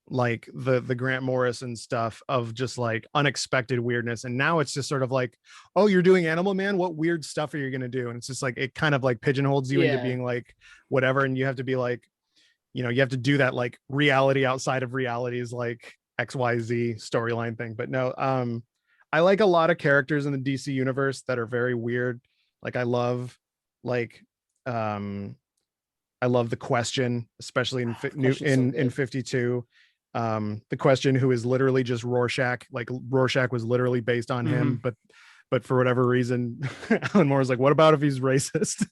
[SPEAKER 3] like the Grant Morrison stuff of just like unexpected weirdness, and now it's just sort of like, oh, you're doing Animal Man, what weird stuff are you going to do? And it's just like it kind of like pigeonholes you into being like whatever, and you have to be like, you know, you have to do that like reality outside of realities like XYZ storyline thing. But no, I like a lot of characters in the DC universe that are very weird. Like I love the Question, especially in 52. The Question, who is literally just Rorschach. Like Rorschach was literally based on him, but for whatever reason, Alan Moore is like, what about if he's racist?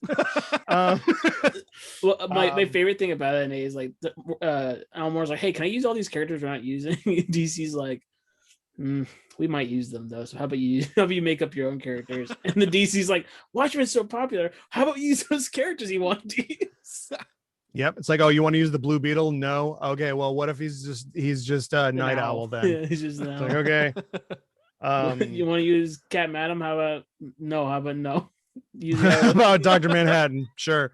[SPEAKER 2] Well, my favorite thing about it is like Alan Moore's like, hey, can I use all these characters we're not using? DC's like, we might use them though. So how about you make up your own characters? And the DC's like, Watchmen's so popular. How about you use those characters you want to use?
[SPEAKER 3] Yep. It's like, oh, you want to use the Blue Beetle? No. Okay. Well, what if he's just a Night Owl then?
[SPEAKER 2] Yeah, he's just
[SPEAKER 3] like, okay.
[SPEAKER 2] You want to use Cat Madam? How about no? How about
[SPEAKER 3] about Dr. Manhattan? Sure.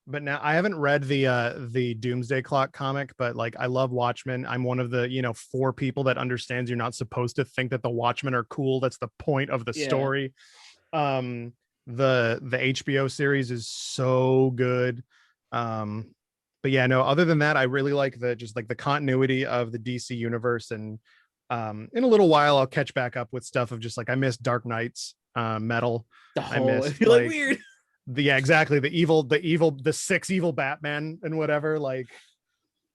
[SPEAKER 3] But now I haven't read the Doomsday Clock comic, but like I love Watchmen. I'm one of the 4 people that understands you're not supposed to think that the Watchmen are cool. That's the point of the story. The HBO series is so good. But yeah, no, other than that, I really like the continuity of the DC universe. And in a little while I'll catch back up with stuff of just like I miss Dark Knight's metal. I miss like weird. Exactly. The 6 evil Batman and whatever. Like,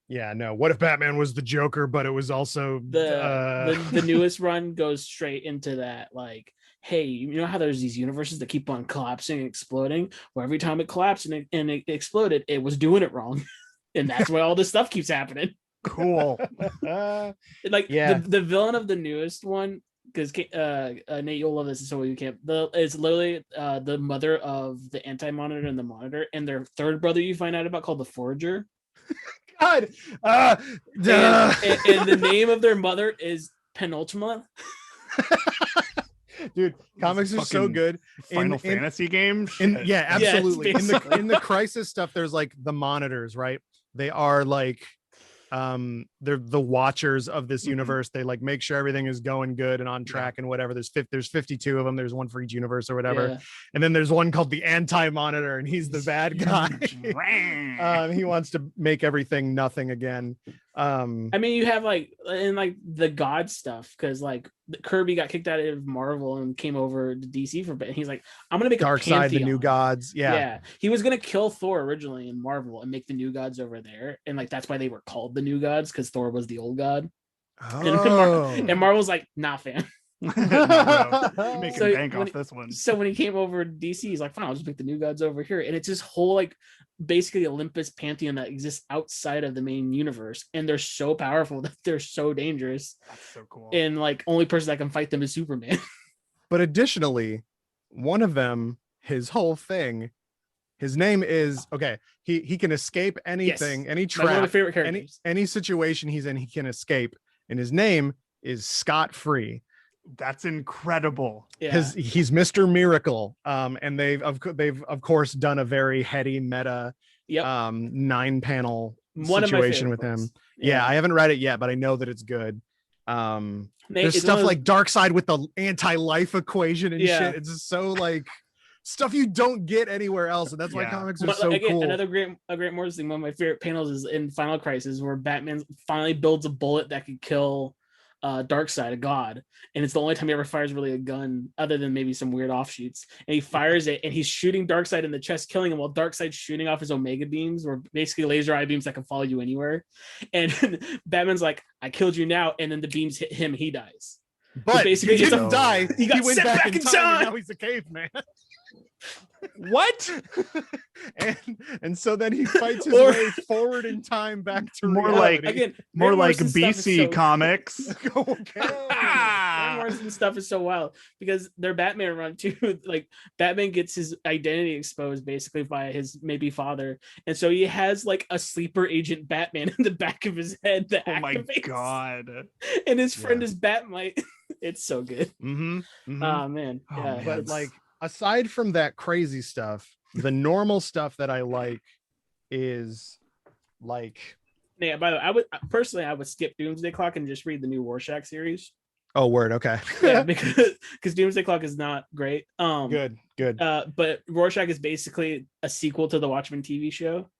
[SPEAKER 3] yeah, no. What if Batman was the Joker, but it was also
[SPEAKER 2] the newest run goes straight into that. Like, hey, you know how there's these universes that keep on collapsing and exploding? Well, every time it collapsed and it exploded, it was doing it wrong, and that's why all this stuff keeps happening.
[SPEAKER 1] Cool.
[SPEAKER 2] Like the villain of the newest one. Because Nate, you'll love this, so you can't. It's literally the mother of the Anti-Monitor and the Monitor, and their third brother you find out about called the Forager.
[SPEAKER 3] God,
[SPEAKER 2] and the name of their mother is Penultima.
[SPEAKER 3] Dude, comics are so good.
[SPEAKER 1] Final Fantasy games.
[SPEAKER 3] Yeah, absolutely. In the Crisis stuff, there's like the Monitors, right? They are like they're the watchers of this universe. They like make sure everything is going good and on track and whatever. There's 52 of them. There's one for each universe or whatever. And then there's one called the Anti-Monitor, and he's the bad guy. He wants to make everything nothing again.
[SPEAKER 2] I mean, you have like in like the God stuff, because like Kirby got kicked out of Marvel and came over to DC for a bit. And he's like, I'm gonna make
[SPEAKER 3] Dark Side, the New Gods.
[SPEAKER 2] Yeah. He was gonna kill Thor originally in Marvel and make the New Gods over there, and like that's why they were called the New Gods, because Thor was the old god. And Marvel's like, nah, fam.
[SPEAKER 1] Making bank off this one.
[SPEAKER 2] So when he came over to DC, he's like, fine, I'll just make the New Gods over here. And it's this whole like basically Olympus pantheon that exists outside of the main universe, and they're so powerful that they're so dangerous.
[SPEAKER 1] That's so cool.
[SPEAKER 2] And like only person that can fight them is Superman.
[SPEAKER 3] But additionally, one of them, his whole thing, his name is he can escape anything, any trap,
[SPEAKER 2] one of my favorite characters.
[SPEAKER 3] any situation he's in, he can escape, and his name is Scott Free.
[SPEAKER 1] That's incredible.
[SPEAKER 3] He's Mr. Miracle. And they've of course done a very heady meta 9-panel situation with him. Yeah, I haven't read it yet, but I know that it's good. There's stuff like Dark Side with the anti-life equation and shit. It's just so like stuff you don't get anywhere else, and that's why comics are so cool.
[SPEAKER 2] Another great Morrison thing, one of my favorite panels is in Final Crisis, where Batman finally builds a bullet that could kill Darkseid, a god, and it's the only time he ever fires really a gun, other than maybe some weird offshoots. And he fires it, and he's shooting Darkseid in the chest, killing him, while Darkseid's shooting off his Omega beams, or basically laser eye beams that can follow you anywhere. And Batman's like, "I killed you now," and then the beams hit him, he dies.
[SPEAKER 3] But so basically, he didn't die.
[SPEAKER 2] He went back in time.
[SPEAKER 3] And now he's a caveman.
[SPEAKER 1] What?
[SPEAKER 3] and so then he fights his way forward in time back to
[SPEAKER 1] more
[SPEAKER 3] reality.
[SPEAKER 1] like BC comics.
[SPEAKER 2] runs and stuff is so wild because their Batman run too. Like Batman gets his identity exposed basically by his maybe father, and so he has like a sleeper agent Batman in the back of his head that activates.
[SPEAKER 1] My god!
[SPEAKER 2] And his friend is Batmite. It's so good. Oh man,
[SPEAKER 3] But like aside from that crazy stuff, the normal stuff that I like is like.
[SPEAKER 2] Yeah, by the way, I would skip Doomsday Clock and just read the new Rorschach series.
[SPEAKER 3] Oh, word. Okay.
[SPEAKER 2] Yeah, because Doomsday Clock is not great.
[SPEAKER 3] Good.
[SPEAKER 2] But Rorschach is basically a sequel to the Watchmen TV show.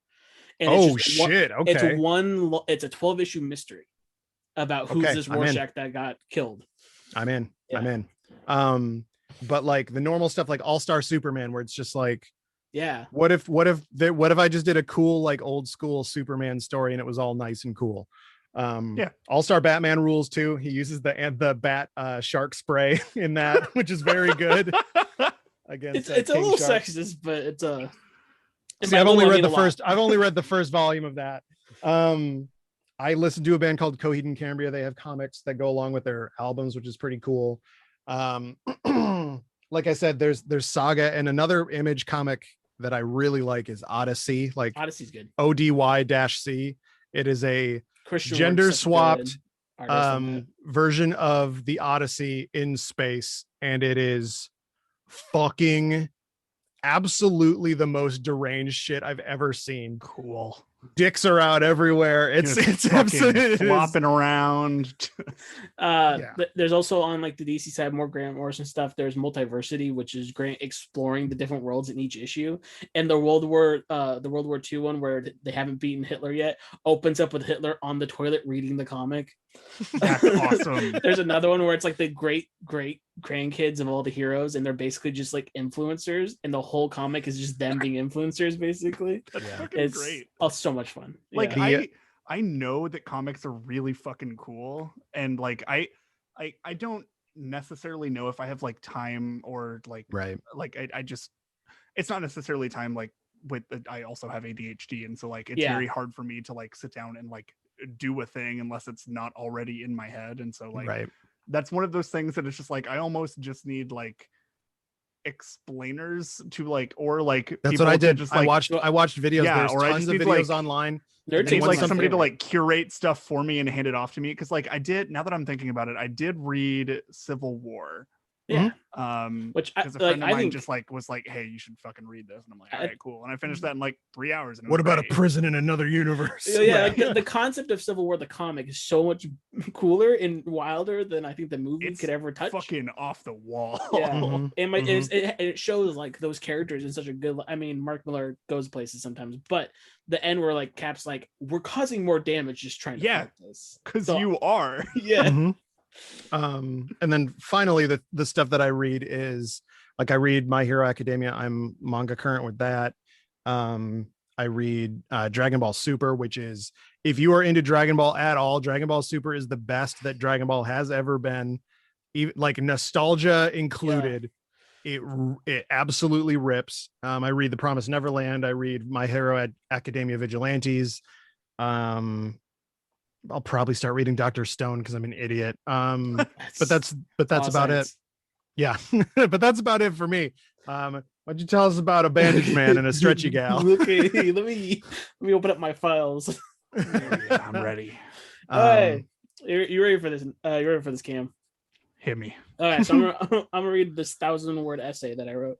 [SPEAKER 2] And
[SPEAKER 3] shit. Okay.
[SPEAKER 2] It's a 12-issue mystery about who's this Rorschach that got killed.
[SPEAKER 3] I'm in. But like the normal stuff, like All-Star Superman, where it's just like,
[SPEAKER 2] yeah,
[SPEAKER 3] what if I just did a cool like old school Superman story and it was all nice and cool. All-Star Batman rules too. He uses the bat shark spray in that, which is very good. Against
[SPEAKER 2] it's a little
[SPEAKER 3] shark.
[SPEAKER 2] sexist, but it's a.
[SPEAKER 3] I've only read the first volume of that. I listened to a band called Coheed and Cambria. They have comics that go along with their albums, which is pretty cool. Like I said, there's Saga, and another Image comic that I really like is Odyssey. Like
[SPEAKER 2] Odyssey's good.
[SPEAKER 3] ODY-C. It is a gender swapped version of the Odyssey in space, and it is fucking absolutely the most deranged shit I've ever seen.
[SPEAKER 1] Cool.
[SPEAKER 3] Dicks are out everywhere. It's absolutely
[SPEAKER 1] flopping around.
[SPEAKER 2] There's also on like the DC side more Grant Morrison stuff. There's Multiversity, which is Grant exploring the different worlds in each issue. And the World War II one, where they haven't beaten Hitler yet, opens up with Hitler on the toilet reading the comic.
[SPEAKER 1] That's awesome.
[SPEAKER 2] There's another one where it's like the great grandkids of all the heroes, and they're basically just like influencers, and the whole comic is just them being influencers basically. It's great. So much fun.
[SPEAKER 1] Like I know that comics are really fucking cool, and like I don't necessarily know if I have like time or like I just, it's not necessarily time, like with I also have ADHD, and so like it's very hard for me to like sit down and like do a thing unless it's not already in my head. And so like that's one of those things that it's just like I almost just need like explainers to like, or like
[SPEAKER 3] that's what I did.
[SPEAKER 1] Just,
[SPEAKER 3] like, I watched videos.
[SPEAKER 1] Yeah,
[SPEAKER 3] there's
[SPEAKER 1] or
[SPEAKER 3] tons of videos online.
[SPEAKER 1] There's like somebody to like curate stuff for me and hand it off to me, because like I did, now that I'm thinking about it, I did read Civil War.
[SPEAKER 2] Yeah.
[SPEAKER 1] Which because a friend of mine just like was like, hey, you should fucking read this, and I'm like, all right, cool. And I finished that in like 3 hours. And
[SPEAKER 3] what about a prison in another universe?
[SPEAKER 2] Like the concept of Civil War, the comic, is so much cooler and wilder than I think the movie could ever touch.
[SPEAKER 1] Fucking off the wall.
[SPEAKER 2] And it shows like those characters in such a good. I mean, Mark Millar goes places sometimes, but the end where like Cap's like, we're causing more damage just trying to fight this,
[SPEAKER 1] because you are.
[SPEAKER 3] And then finally the stuff that I read is like, I read My Hero Academia. I'm manga current with that. I read Dragon Ball Super, which is, if you are into Dragon Ball at all, Dragon Ball Super is the best that Dragon Ball has ever been, even like nostalgia included. It absolutely rips. I read The Promised Neverland. I read My Hero Academia Vigilantes. I'll probably start reading Dr. Stone because I'm an idiot. But that's about it. Yeah. But that's about it for me. Why'd you tell us about a bandage man and a stretchy gal?
[SPEAKER 2] Okay, let me open up my files.
[SPEAKER 1] I'm ready.
[SPEAKER 2] All right. You ready for this? You ready for this, Cam?
[SPEAKER 1] Hit me.
[SPEAKER 2] All right, so I'm gonna read this 1,000-word essay that I wrote.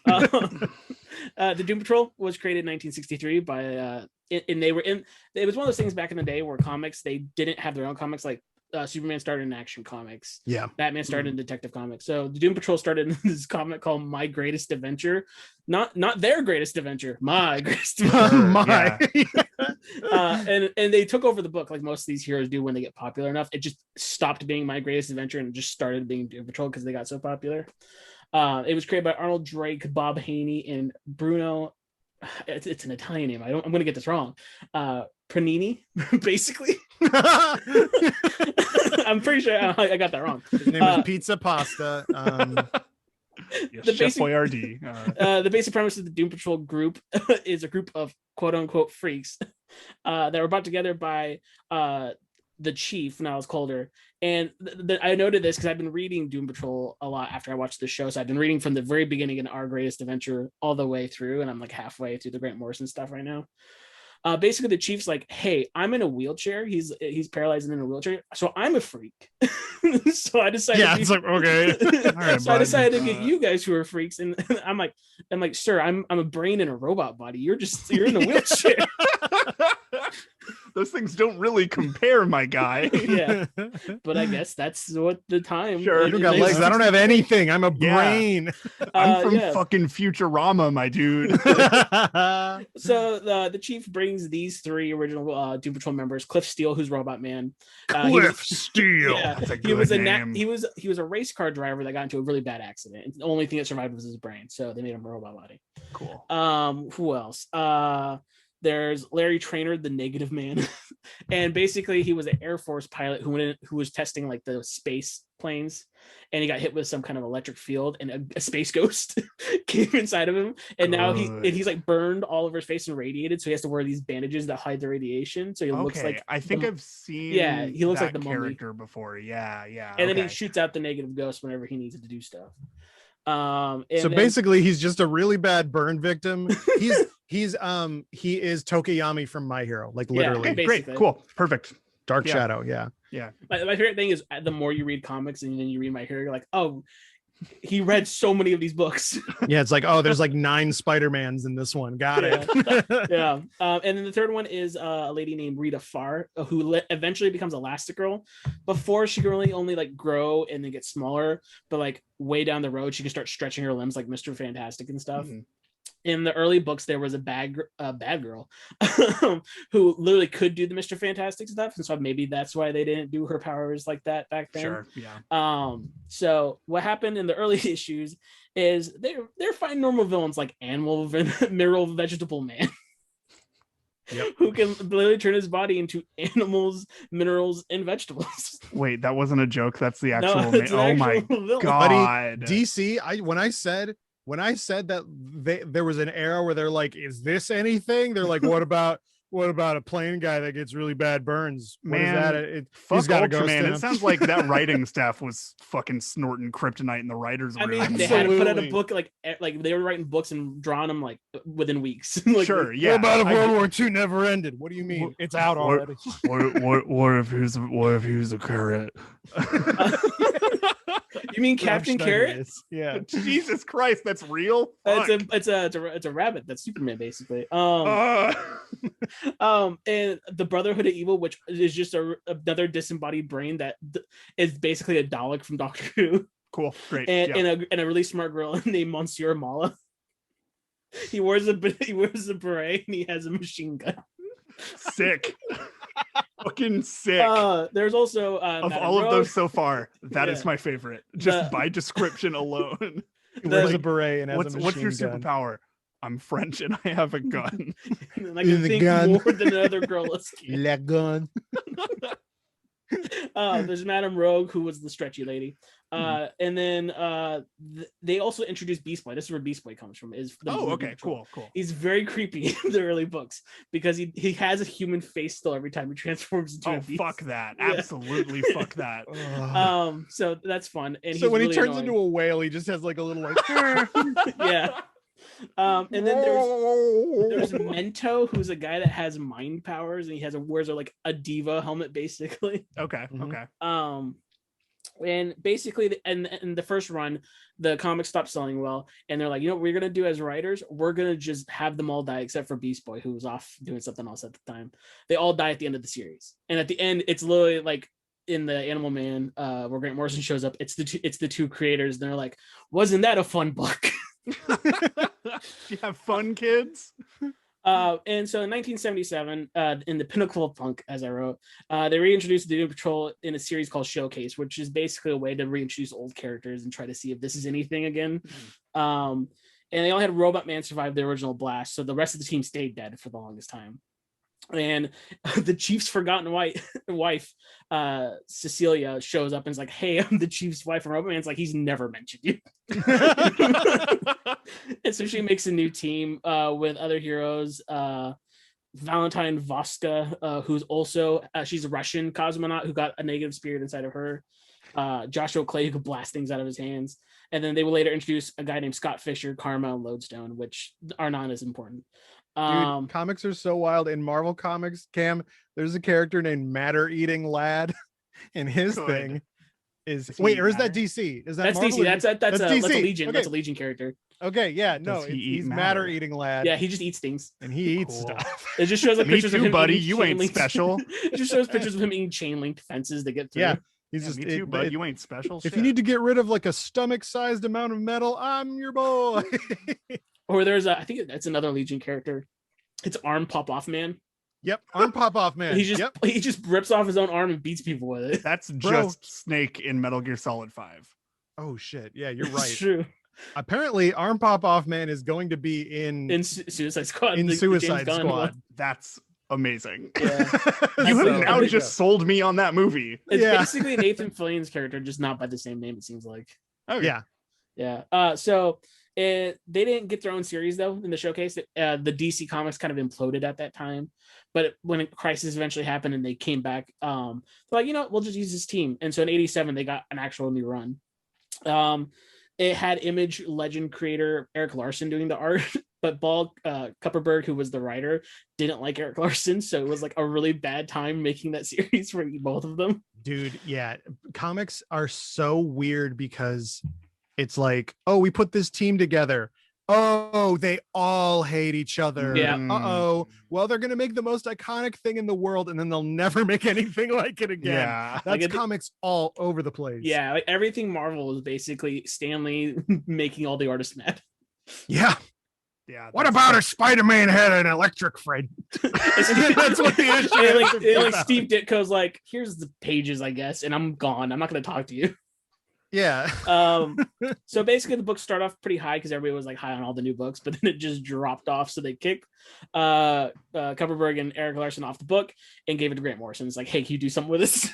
[SPEAKER 2] The Doom Patrol was created in 1963 by and it was one of those things back in the day where comics, they didn't have their own comics. Like Superman started in Action Comics, Batman started in Detective Comics. So the Doom Patrol started in this comic called My Greatest Adventure, not their greatest adventure, my greatest adventure. And they took over the book like most of these heroes do when they get popular enough. It just stopped being My Greatest Adventure and just started being Doom Patrol because they got so popular. It was created by Arnold Drake, Bob Haney, and Bruno. It's an Italian name. I'm going to get this wrong. Pranini, basically. I'm pretty sure I got that wrong.
[SPEAKER 3] His name is Pizza Pasta.
[SPEAKER 2] Yes, Chef Boyardee. The basic premise of the Doom Patrol group is a group of quote unquote freaks that were brought together by the chief, now it's Calder. And I noted this because I've been reading Doom Patrol a lot after I watched the show. So I've been reading from the very beginning in Our Greatest Adventure all the way through, and I'm like halfway through the Grant Morrison stuff right now. Basically, the chief's like, "Hey, I'm in a wheelchair. He's paralyzed and in a wheelchair, so I'm a freak." So I decided.
[SPEAKER 3] Yeah, it's like okay.
[SPEAKER 1] All right,
[SPEAKER 2] So I decided to get you guys who are freaks, and I'm like, "Sir, I'm a brain in a robot body. You're in a wheelchair."
[SPEAKER 1] Those things don't really compare, my guy.
[SPEAKER 2] Yeah, but I guess that's what the time.
[SPEAKER 1] Sure.
[SPEAKER 3] You don't got legs. I don't have anything. I'm a brain.
[SPEAKER 1] I'm from fucking Futurama, my dude.
[SPEAKER 2] So the chief brings these 3 original Doom Patrol members: Cliff Steele, who's Robot Man.
[SPEAKER 3] Steele.
[SPEAKER 2] Yeah,
[SPEAKER 1] That's a good name.
[SPEAKER 2] he was a race car driver that got into a really bad accident. And the only thing that survived was his brain, so they made him a robot body.
[SPEAKER 1] Cool.
[SPEAKER 2] Who else? There's Larry Traynor, the Negative Man, and basically he was an Air Force pilot who was testing like the space planes, and he got hit with some kind of electric field, and a space ghost came inside of him, and now he's like burned all over his face and radiated, so he has to wear these bandages that hide the radiation. So he looks like
[SPEAKER 1] I think I've seen
[SPEAKER 2] he looks like the
[SPEAKER 1] character before. Yeah.
[SPEAKER 2] And then he shoots out the negative ghost whenever he needs to do stuff.
[SPEAKER 3] Basically he's just a really bad burn victim. He is Tokiyami from My Hero, like literally.
[SPEAKER 1] Okay, great, cool, perfect.
[SPEAKER 3] Dark Shadow.
[SPEAKER 1] Yeah.
[SPEAKER 2] My favorite thing is the more you read comics and then you read My Hero, you're like, oh, he read so many of these books.
[SPEAKER 3] Yeah, it's like, oh, there's like 9 Spider-Mans in this one. Got it.
[SPEAKER 2] Yeah. And then the third one is a lady named Rita Farr, who eventually becomes Elastigirl. Before, she can only like grow and then get smaller, but like way down the road, she can start stretching her limbs like Mr. Fantastic and stuff. Mm-hmm. In the early books, there was a bad girl who literally could do the Mr. Fantastic stuff, and so maybe that's why they didn't do her powers like that back then.
[SPEAKER 1] Sure, yeah.
[SPEAKER 2] So what happened in the early issues is they're fighting normal villains like Animal Mineral Vegetable Man, who can literally turn his body into animals, minerals, and vegetables.
[SPEAKER 1] Wait, that wasn't a joke. That's the actual.
[SPEAKER 2] Oh my
[SPEAKER 1] god,
[SPEAKER 3] DC! When I said that there was an era where they're like, is this anything? They're like, what about a plane guy that gets really bad burns? What is that?
[SPEAKER 1] Fuck Ultraman. It sounds like that writing staff was fucking snorting kryptonite in the writers' room.
[SPEAKER 2] I mean, they had to put out a book like they were writing books and drawing them like within weeks. Like,
[SPEAKER 1] sure, yeah.
[SPEAKER 3] What about if World War II never ended? What do you mean? It's out already.
[SPEAKER 1] What if he was a carrot?
[SPEAKER 2] You mean Captain Carrot?
[SPEAKER 3] Yeah.
[SPEAKER 1] Jesus Christ, that's real.
[SPEAKER 2] It's a rabbit. That's Superman, basically. And the Brotherhood of Evil, which is just another disembodied brain that is basically a Dalek from Doctor Who.
[SPEAKER 1] Cool, great.
[SPEAKER 2] And a really smart girl named Monsieur Mala. He wears a beret and he has a machine gun.
[SPEAKER 1] Sick. Fucking sick.
[SPEAKER 2] There's also
[SPEAKER 1] of all of those so far, that is my favorite, just by description alone.
[SPEAKER 3] He wears a beret and has a machine
[SPEAKER 1] what's your
[SPEAKER 3] gun.
[SPEAKER 1] Superpower? I'm French and I have a gun.
[SPEAKER 2] And I can think more than another girl.
[SPEAKER 3] La gun.
[SPEAKER 2] There's Madame Rogue, who was the stretchy lady. And then they also introduced Beast Boy. This is where Beast Boy comes from. Cool. He's very creepy in the early books because he has a human face still every time he transforms into a beast.
[SPEAKER 1] Fuck that. Yeah. Absolutely fuck that.
[SPEAKER 2] So that's fun. And
[SPEAKER 3] so when he turns into a whale, he just has like a little like
[SPEAKER 2] yeah. And then there's Mento, who's a guy that has mind powers, and he wears like a diva helmet, basically.
[SPEAKER 1] Okay.
[SPEAKER 2] And basically, in the first run, the comics stopped selling well, and they're like, you know what we're gonna do as writers? We're gonna just have them all die except for Beast Boy, who was off doing something else at the time. They all die at the end of the series, and at the end, it's literally like in the Animal Man, where Grant Morrison shows up. It's the two creators, and they're like, wasn't that a fun book?
[SPEAKER 1] You have fun, kids.
[SPEAKER 2] And so in 1977, in the Pinnacle of Punk, as I wrote, they reintroduced the Doom Patrol in a series called Showcase, which is basically a way to reintroduce old characters and try to see if this is anything again. And they only had Robot Man survive the original blast, so the rest of the team stayed dead for the longest time. And the Chief's forgotten wife, Cecilia, shows up and is like, hey, I'm the Chief's wife. And Robot Man's like, he's never mentioned you. And so she makes a new team with other heroes. Valentine Voska, who's also she's a Russian cosmonaut who got a negative spirit inside of her. Joshua Clay, who could blast things out of his hands. And then they will later introduce a guy named Scott Fisher, Karma, and Lodestone, which are not as important.
[SPEAKER 3] Dude, comics are so wild. In Marvel Comics, Cam, there's a character named Matter Eating Lad, and his thing is wait, or is that DC? Is that
[SPEAKER 2] that's
[SPEAKER 3] Marvel?
[SPEAKER 2] DC? That's a Legion.
[SPEAKER 3] Okay.
[SPEAKER 2] That's a Legion character.
[SPEAKER 3] Okay, yeah, no, he's Matter Eating Lad.
[SPEAKER 2] Yeah, he just eats things,
[SPEAKER 3] and he eats stuff.
[SPEAKER 2] It just shows like
[SPEAKER 1] Me
[SPEAKER 2] pictures
[SPEAKER 1] too,
[SPEAKER 2] of him
[SPEAKER 1] buddy.
[SPEAKER 2] eating
[SPEAKER 1] You ain't
[SPEAKER 2] chain-linked-
[SPEAKER 1] special.
[SPEAKER 2] It just shows pictures of him eating chain linked fences to get through.
[SPEAKER 3] Yeah, he's just
[SPEAKER 1] me too, bud. You ain't special.
[SPEAKER 3] If you need to get rid of like a stomach-sized amount of metal, I'm your boy.
[SPEAKER 2] Or there's I think that's another Legion character. It's Arm Pop Off Man.
[SPEAKER 3] Yep, Arm Pop Off Man.
[SPEAKER 2] He just rips off his own arm and beats people with it.
[SPEAKER 1] That's just Snake in Metal Gear Solid 5.
[SPEAKER 3] Oh shit! Yeah, you're right.
[SPEAKER 2] It's true.
[SPEAKER 3] Apparently, Arm Pop Off Man is going to be in
[SPEAKER 2] Suicide Squad.
[SPEAKER 3] In Suicide Squad.
[SPEAKER 2] One.
[SPEAKER 1] That's amazing.
[SPEAKER 2] Yeah.
[SPEAKER 1] You have now just sold me on that movie.
[SPEAKER 2] It's basically Nathan Fillion's character, just not by the same name. It seems like.
[SPEAKER 1] Okay.
[SPEAKER 2] Yeah. So they didn't get their own series though in the showcase. The DC Comics kind of imploded at that time, but when a crisis eventually happened and they came back, they're like, we'll just use this team. And so in '87 they got an actual new run. It had Image legend creator Eric Larson doing the art, but Paul Kupperberg, who was the writer, didn't like Eric Larson, so it was like a really bad time making that series for both of them.
[SPEAKER 3] Dude, yeah, comics are so weird because it's like, oh, we put this team together. Oh, they all hate each other.
[SPEAKER 2] Yeah.
[SPEAKER 3] Uh-oh. Well, they're gonna make the most iconic thing in the world, and then they'll never make anything like it again.
[SPEAKER 1] Yeah.
[SPEAKER 3] That's comics all over the place.
[SPEAKER 2] Yeah, like everything Marvel is basically Stanley making all the artists mad.
[SPEAKER 3] Yeah.
[SPEAKER 1] Yeah.
[SPEAKER 3] What about if Spider-Man had an electric friend? That's what the issue is.
[SPEAKER 2] Like Steve Ditko's like, here's the pages, I guess, and I'm gone. I'm not gonna talk to you.
[SPEAKER 3] Yeah.
[SPEAKER 2] So basically the books start off pretty high because everybody was like high on all the new books, but then it just dropped off. So they kicked Kupperberg and Eric Larson off the book and gave it to Grant Morrison. It's like, hey, can you do something with this?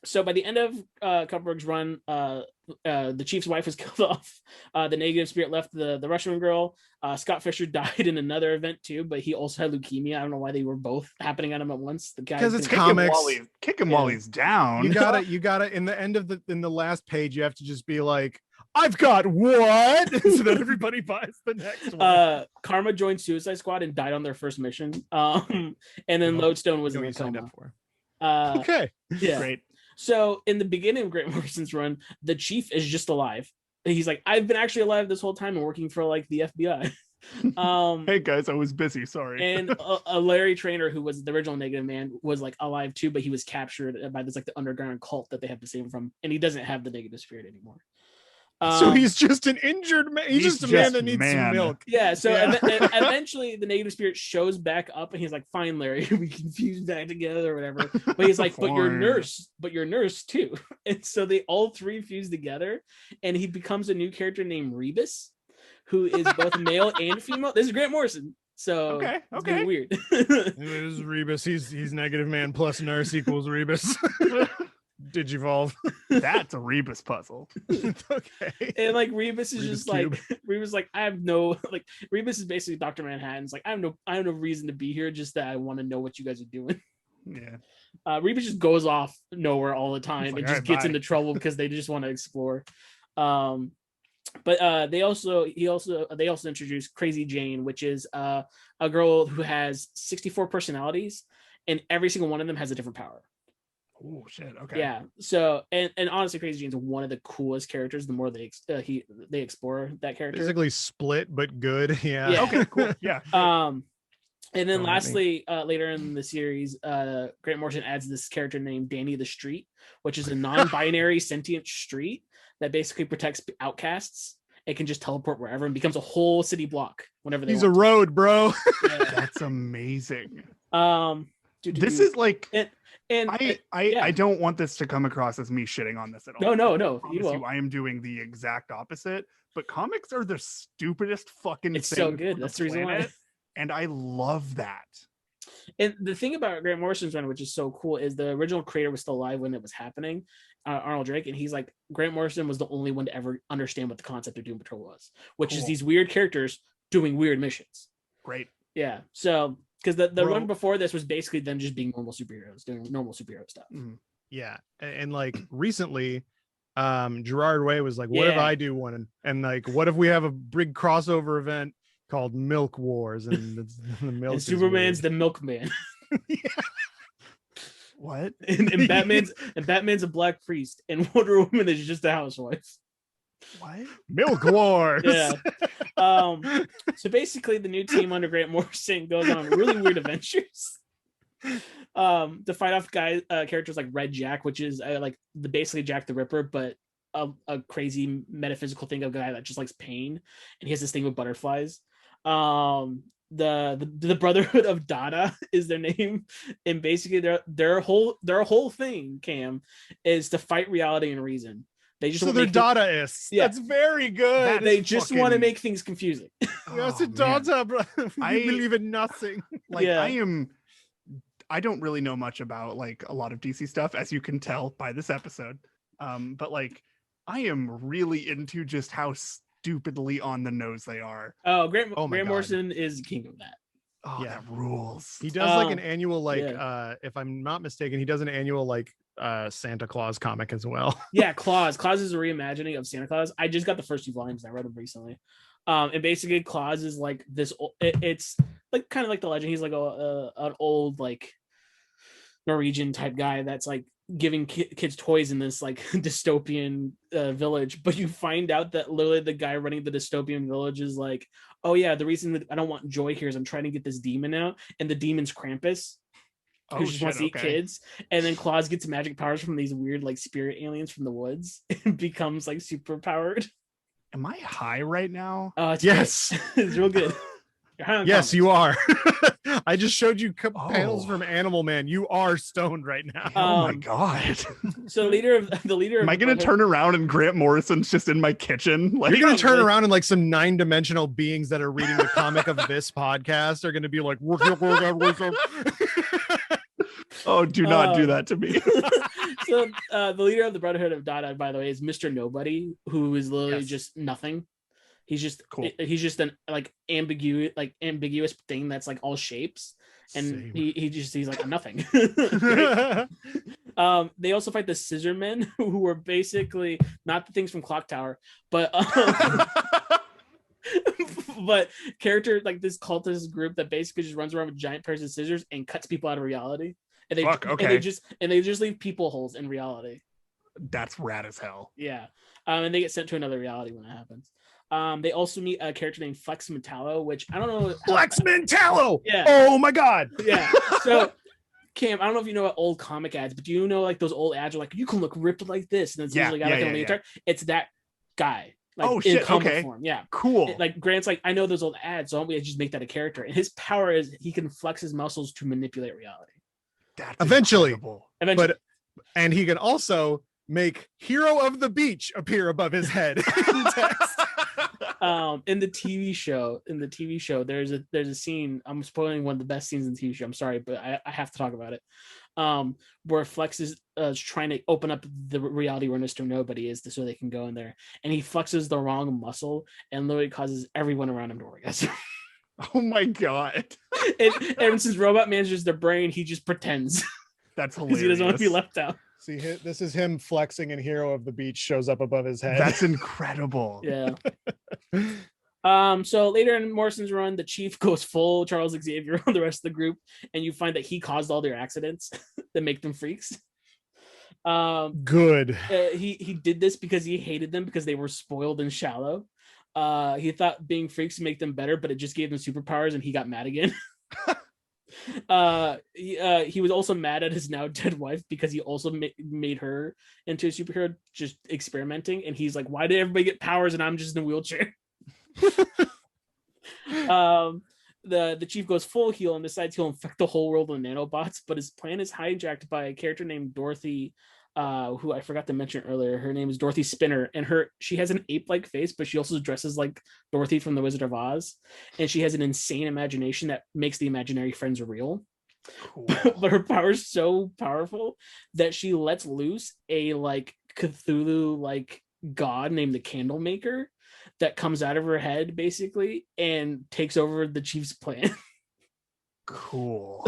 [SPEAKER 2] So by the end of Kupperberg's run, the chief's wife was killed off. The negative spirit left the Russian girl. Scott Fisher died in another event too, but he also had leukemia. I don't know why they were both happening on him at once. The guy,
[SPEAKER 3] because it's comics.
[SPEAKER 1] Kick him while he's down.
[SPEAKER 3] You gotta in the last page, you have to just be like, I've got what? So that everybody buys the next one.
[SPEAKER 2] Karma joined Suicide Squad and died on their first mission. And then Lodestone was in the
[SPEAKER 3] signed
[SPEAKER 2] coma.
[SPEAKER 3] up for.
[SPEAKER 2] Okay. Yeah.
[SPEAKER 1] Great.
[SPEAKER 2] So in the beginning of Grant Morrison's run, the chief is just alive. And he's like, I've been actually alive this whole time and working for like the FBI.
[SPEAKER 1] Hey guys, I was busy. Sorry.
[SPEAKER 2] And a Larry Trainer, who was the original Negative Man, was like alive too, but he was captured by this like the underground cult that they have to save him from, and he doesn't have the negative spirit anymore.
[SPEAKER 3] So he's just an injured man. He's just a man that needs some milk.
[SPEAKER 2] Yeah. So eventually the negative spirit shows back up and he's like, fine, Larry, we can fuse back together or whatever. But he's like, but you're nurse too. And so they all three fuse together and he becomes a new character named Rebus, who is both male and female. This is Grant Morrison. So okay. Weird.
[SPEAKER 3] It is Rebus. He's Negative Man plus nurse equals Rebus. Digivolve.
[SPEAKER 1] That's a Rebus puzzle.
[SPEAKER 3] Okay.
[SPEAKER 2] And like Rebus is
[SPEAKER 3] Rebus
[SPEAKER 2] just
[SPEAKER 3] cube.
[SPEAKER 2] like Rebus like I have no like Rebus is basically Dr. Manhattan's like I have no reason to be here, just that I want to know what you guys are doing.
[SPEAKER 1] Yeah.
[SPEAKER 2] Rebus just goes off nowhere all the time
[SPEAKER 1] like,
[SPEAKER 2] and just gets into trouble because they just want to explore. But they also introduced Crazy Jane, which is a girl who has 64 personalities and every single one of them has a different power.
[SPEAKER 1] Oh shit. Okay.
[SPEAKER 2] Yeah. So and honestly, Crazy Jane's one of the coolest characters. The more they explore that character,
[SPEAKER 3] basically split but good. Yeah.
[SPEAKER 1] Okay. Cool. Yeah.
[SPEAKER 2] And then lastly, later in the series, Grant Morrison adds this character named Danny the Street, which is a non-binary sentient street that basically protects outcasts. It can just teleport wherever and becomes a whole city block whenever they.
[SPEAKER 3] He's a road, bro.
[SPEAKER 2] Yeah.
[SPEAKER 1] That's amazing.
[SPEAKER 2] This
[SPEAKER 1] is like.
[SPEAKER 2] And
[SPEAKER 1] I don't want this to come across as me shitting on this at all.
[SPEAKER 2] No.
[SPEAKER 1] I am doing the exact opposite. But comics are the stupidest fucking
[SPEAKER 2] it's
[SPEAKER 1] thing.
[SPEAKER 2] So good. That's the reason why.
[SPEAKER 1] And I love that.
[SPEAKER 2] And the thing about Grant Morrison's run, which is so cool, is the original creator was still alive when it was happening, Arnold Drake, and he's like, Grant Morrison was the only one to ever understand what the concept of Doom Patrol was, which is these weird characters doing weird missions.
[SPEAKER 1] Great.
[SPEAKER 2] Yeah. So because the run before this was basically them just being normal superheroes, doing normal superhero stuff.
[SPEAKER 3] Yeah. And like recently, Gerard Way was like, what if I do one? And like, what if we have a big crossover event called Milk Wars? And the milk
[SPEAKER 2] and Superman's the milkman.
[SPEAKER 1] What?
[SPEAKER 2] and Batman's a black priest, and Wonder Woman is just a housewife.
[SPEAKER 1] What?
[SPEAKER 3] Milk Wars.
[SPEAKER 2] Yeah. So basically the new team under Grant Morrison goes on really weird adventures to fight off characters like Red Jack, which is like basically Jack the Ripper, but a crazy metaphysical thing of a guy that just likes pain, and he has this thing with butterflies. The Brotherhood of Dada is their name, and basically their whole thing, Cam, is to fight reality and reason. They just
[SPEAKER 3] they're Dadaists. Yeah. That's very good.
[SPEAKER 2] They just want to make things confusing.
[SPEAKER 3] Yes, Dada, bro. I believe in nothing.
[SPEAKER 1] Like I don't really know much about like a lot of DC stuff, as you can tell by this episode. But like I am really into just how stupidly on the nose they are.
[SPEAKER 2] Grant Morrison is king of that.
[SPEAKER 1] Oh, that rules.
[SPEAKER 3] He does like an annual, like if I'm not mistaken, he does an annual like Santa Claus comic as well.
[SPEAKER 2] Yeah, Claus is a reimagining of Santa Claus. I just got the first 2 volumes. I read them recently. And basically Claus is like this, it's like kind of like the legend. He's like an old like Norwegian type guy that's like giving kids toys in this like dystopian village, but you find out that literally the guy running the dystopian village is like, oh yeah, the reason that I don't want joy here is I'm trying to get this demon out, and the demon's Krampus, who just wants to eat kids. And then Claus gets magic powers from these weird like spirit aliens from the woods and becomes like super powered.
[SPEAKER 1] Am I high right now?
[SPEAKER 3] Yes.
[SPEAKER 2] It's real good.
[SPEAKER 3] Yes, you are. I just showed you panels from Animal Man. You are stoned right now.
[SPEAKER 1] Oh my god!
[SPEAKER 2] So the leader.
[SPEAKER 1] Am I going to turn around and Grant Morrison's just in my kitchen? Like,
[SPEAKER 3] you're going to turn around and like some 9-dimensional beings that are reading the comic of this podcast are going to be like,
[SPEAKER 1] oh, do not do that to me.
[SPEAKER 2] So the leader of the Brotherhood of Dada, by the way, is Mr. Nobody, who is literally just nothing. He's just cool. He's just an like ambiguous thing that's like all shapes, and he's like a nothing. They also fight the Scissor Men, who were basically not the things from Clock Tower, but but character like this cultist group that basically just runs around with giant pairs of scissors and cuts people out of reality, and they just leave people holes in reality.
[SPEAKER 1] That's rad as hell.
[SPEAKER 2] Yeah, and they get sent to another reality when that happens. They also meet a character named Flex Metallo, which I don't know.
[SPEAKER 3] Flex Metallo.
[SPEAKER 2] Yeah.
[SPEAKER 3] Oh my god.
[SPEAKER 2] Yeah. So, Cam, I don't know if you know about old comic ads, but do you know like those old ads are like, you can look ripped like this, and it's usually got like a leotard. It's that guy. Like, in comic form. Yeah.
[SPEAKER 1] Cool.
[SPEAKER 2] Like Grant's like, I know those old ads, so why don't we just make that a character? And his power is he can flex his muscles to manipulate reality.
[SPEAKER 1] That's
[SPEAKER 3] eventually.
[SPEAKER 2] But
[SPEAKER 3] and he can also make Hero of the Beach appear above his head in text.
[SPEAKER 2] In the TV show, there's a scene. I'm spoiling one of the best scenes in the TV show. I'm sorry, but I have to talk about it. Where Flex is trying to open up the reality where Mr. Nobody is, so they can go in there, and he flexes the wrong muscle and literally causes everyone around him to orgasm.
[SPEAKER 1] Oh my god!
[SPEAKER 2] and since Robot manages their brain, he just pretends.
[SPEAKER 1] That's hilarious.
[SPEAKER 2] He doesn't want to be left out.
[SPEAKER 3] See, this is him flexing, and Hero of the Beach shows up above his head.
[SPEAKER 1] That's incredible.
[SPEAKER 2] Yeah. So later in Morrison's run, the Chief goes full Charles Xavier on the rest of the group, and you find that he caused all their accidents that make them freaks.
[SPEAKER 3] Good.
[SPEAKER 2] He did this because he hated them because they were spoiled and shallow. He thought being freaks would make them better, but it just gave them superpowers, and he got mad again. He was also mad at his now dead wife because he also made her into a superhero, just experimenting, and he's like, why did everybody get powers and I'm just in a wheelchair? The Chief goes full heel and decides he'll infect the whole world with nanobots, but his plan is hijacked by a character named Dorothy, who I forgot to mention earlier. Her name is Dorothy Spinner, and she has an ape-like face, but she also dresses like Dorothy from The Wizard of Oz, and she has an insane imagination that makes the imaginary friends real. Cool. But her power is so powerful that she lets loose a like Cthulhu like god named the Candlemaker that comes out of her head basically and takes over the Chief's plan.
[SPEAKER 1] Cool.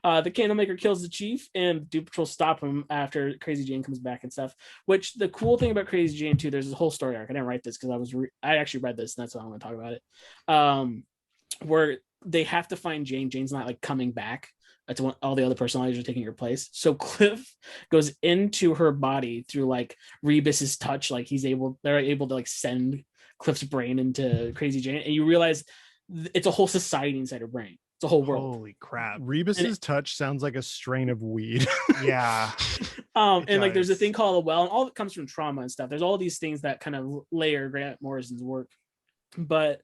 [SPEAKER 2] The Candlemaker kills the chief, and Doom Patrol stop him after Crazy Jane comes back and stuff. Which the cool thing about Crazy Jane too, there's this whole story arc. I didn't write this because I actually read this, and that's why I'm going to talk about it. Where they have to find Jane. Jane's not like coming back. That's when all the other personalities are taking her place. So Cliff goes into her body through like Rebus's touch. Like they're able to like send Cliff's brain into Crazy Jane, and you realize it's a whole society inside her brain. It's a whole world.
[SPEAKER 1] Holy crap.
[SPEAKER 3] Rebus's touch sounds like a strain of weed.
[SPEAKER 1] Yeah.
[SPEAKER 2] And like there's a thing called a well, and all of it comes from trauma and stuff. There's all these things that kind of layer Grant Morrison's work. But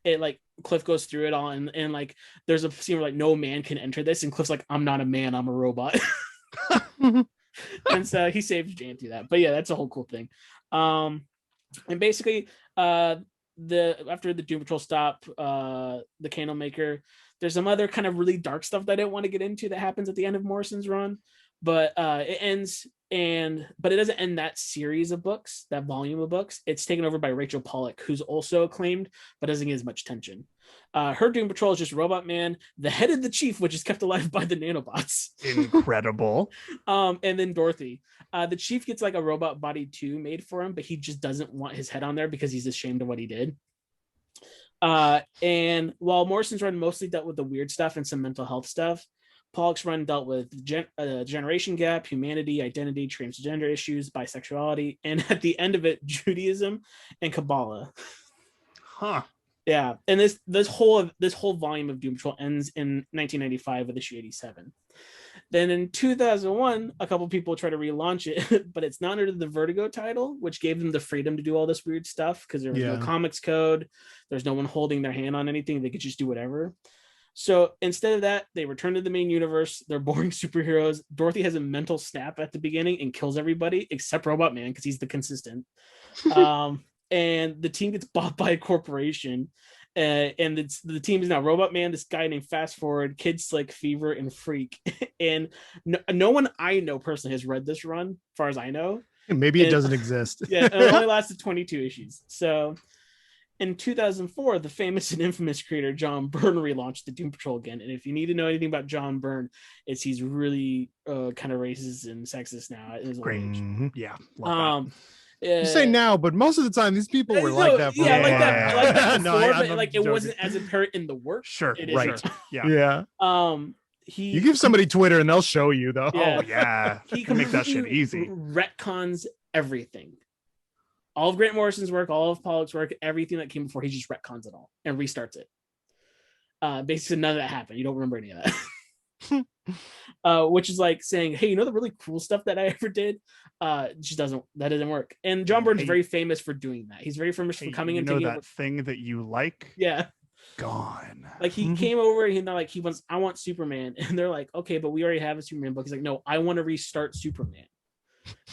[SPEAKER 2] it like Cliff goes through it all, and like there's a scene where like no man can enter this, and Cliff's like, I'm not a man, I'm a robot. And so he saves Jane through that. But yeah, that's a whole cool thing. And basically after the Doom Patrol stop the Candlemaker, there's some other kind of really dark stuff that I didn't want to get into that happens at the end of Morrison's run, but it ends, but it doesn't end that series of books, that volume of books. It's taken over by Rachel Pollack, who's also acclaimed but doesn't get as much attention. Her Doom Patrol is just Robot Man, the head of the chief, which is kept alive by the nanobots.
[SPEAKER 1] Incredible.
[SPEAKER 2] And then Dorothy. The chief gets like a robot body too made for him, but he just doesn't want his head on there because he's ashamed of what he did. And while Morrison's run mostly dealt with the weird stuff and some mental health stuff, Pollock's run dealt with generation gap, humanity, identity, transgender issues, bisexuality, and at the end of it, Judaism and Kabbalah.
[SPEAKER 1] Huh.
[SPEAKER 2] Yeah, and this whole volume of Doom Patrol ends in 1995 with issue 87. Then in 2001, a couple people try to relaunch it, but it's not under the Vertigo title, which gave them the freedom to do all this weird stuff because there was no comics code. There's no one holding their hand on anything. They could just do whatever. So instead of that, they return to the main universe. They're boring superheroes. Dorothy has a mental snap at the beginning and kills everybody except Robot Man because he's the consistent. And the team gets bought by a corporation. And the team is now Robot Man, this guy named Fast Forward, Kid Slick, Fever, and Freak. And no one I know personally has read this run, as far as I know.
[SPEAKER 3] Maybe it doesn't exist.
[SPEAKER 2] Yeah, it only lasted 22 issues. So in 2004, the famous and infamous creator John Byrne relaunched the Doom Patrol again. And if you need to know anything about John Byrne, he's really kind of racist and sexist now at his old age.
[SPEAKER 3] Mm-hmm.
[SPEAKER 1] Yeah.
[SPEAKER 3] You say now, but most of the time these people were like that.
[SPEAKER 2] Yeah, like that before,
[SPEAKER 3] No,
[SPEAKER 2] but like it wasn't as apparent in the work.
[SPEAKER 1] Sure,
[SPEAKER 2] right.
[SPEAKER 1] Yeah.
[SPEAKER 3] You give somebody Twitter and they'll show you though.
[SPEAKER 1] Yeah. Oh yeah, he can make that shit easy.
[SPEAKER 2] Retcons everything. All of Grant Morrison's work, all of Pollock's work, everything that came before, he just retcons it all and restarts it. Basically, none of that happened. You don't remember any of that. Which is like saying, hey, you know the really cool stuff that I ever did? Just doesn't work. And John Byrne's very famous for doing that. He's very famous for coming and taking
[SPEAKER 1] that thing that you like.
[SPEAKER 2] Yeah.
[SPEAKER 1] Gone.
[SPEAKER 2] Like he came over and they're like, I want Superman. And they're like, okay, but we already have a Superman book. He's like, no, I want to restart Superman.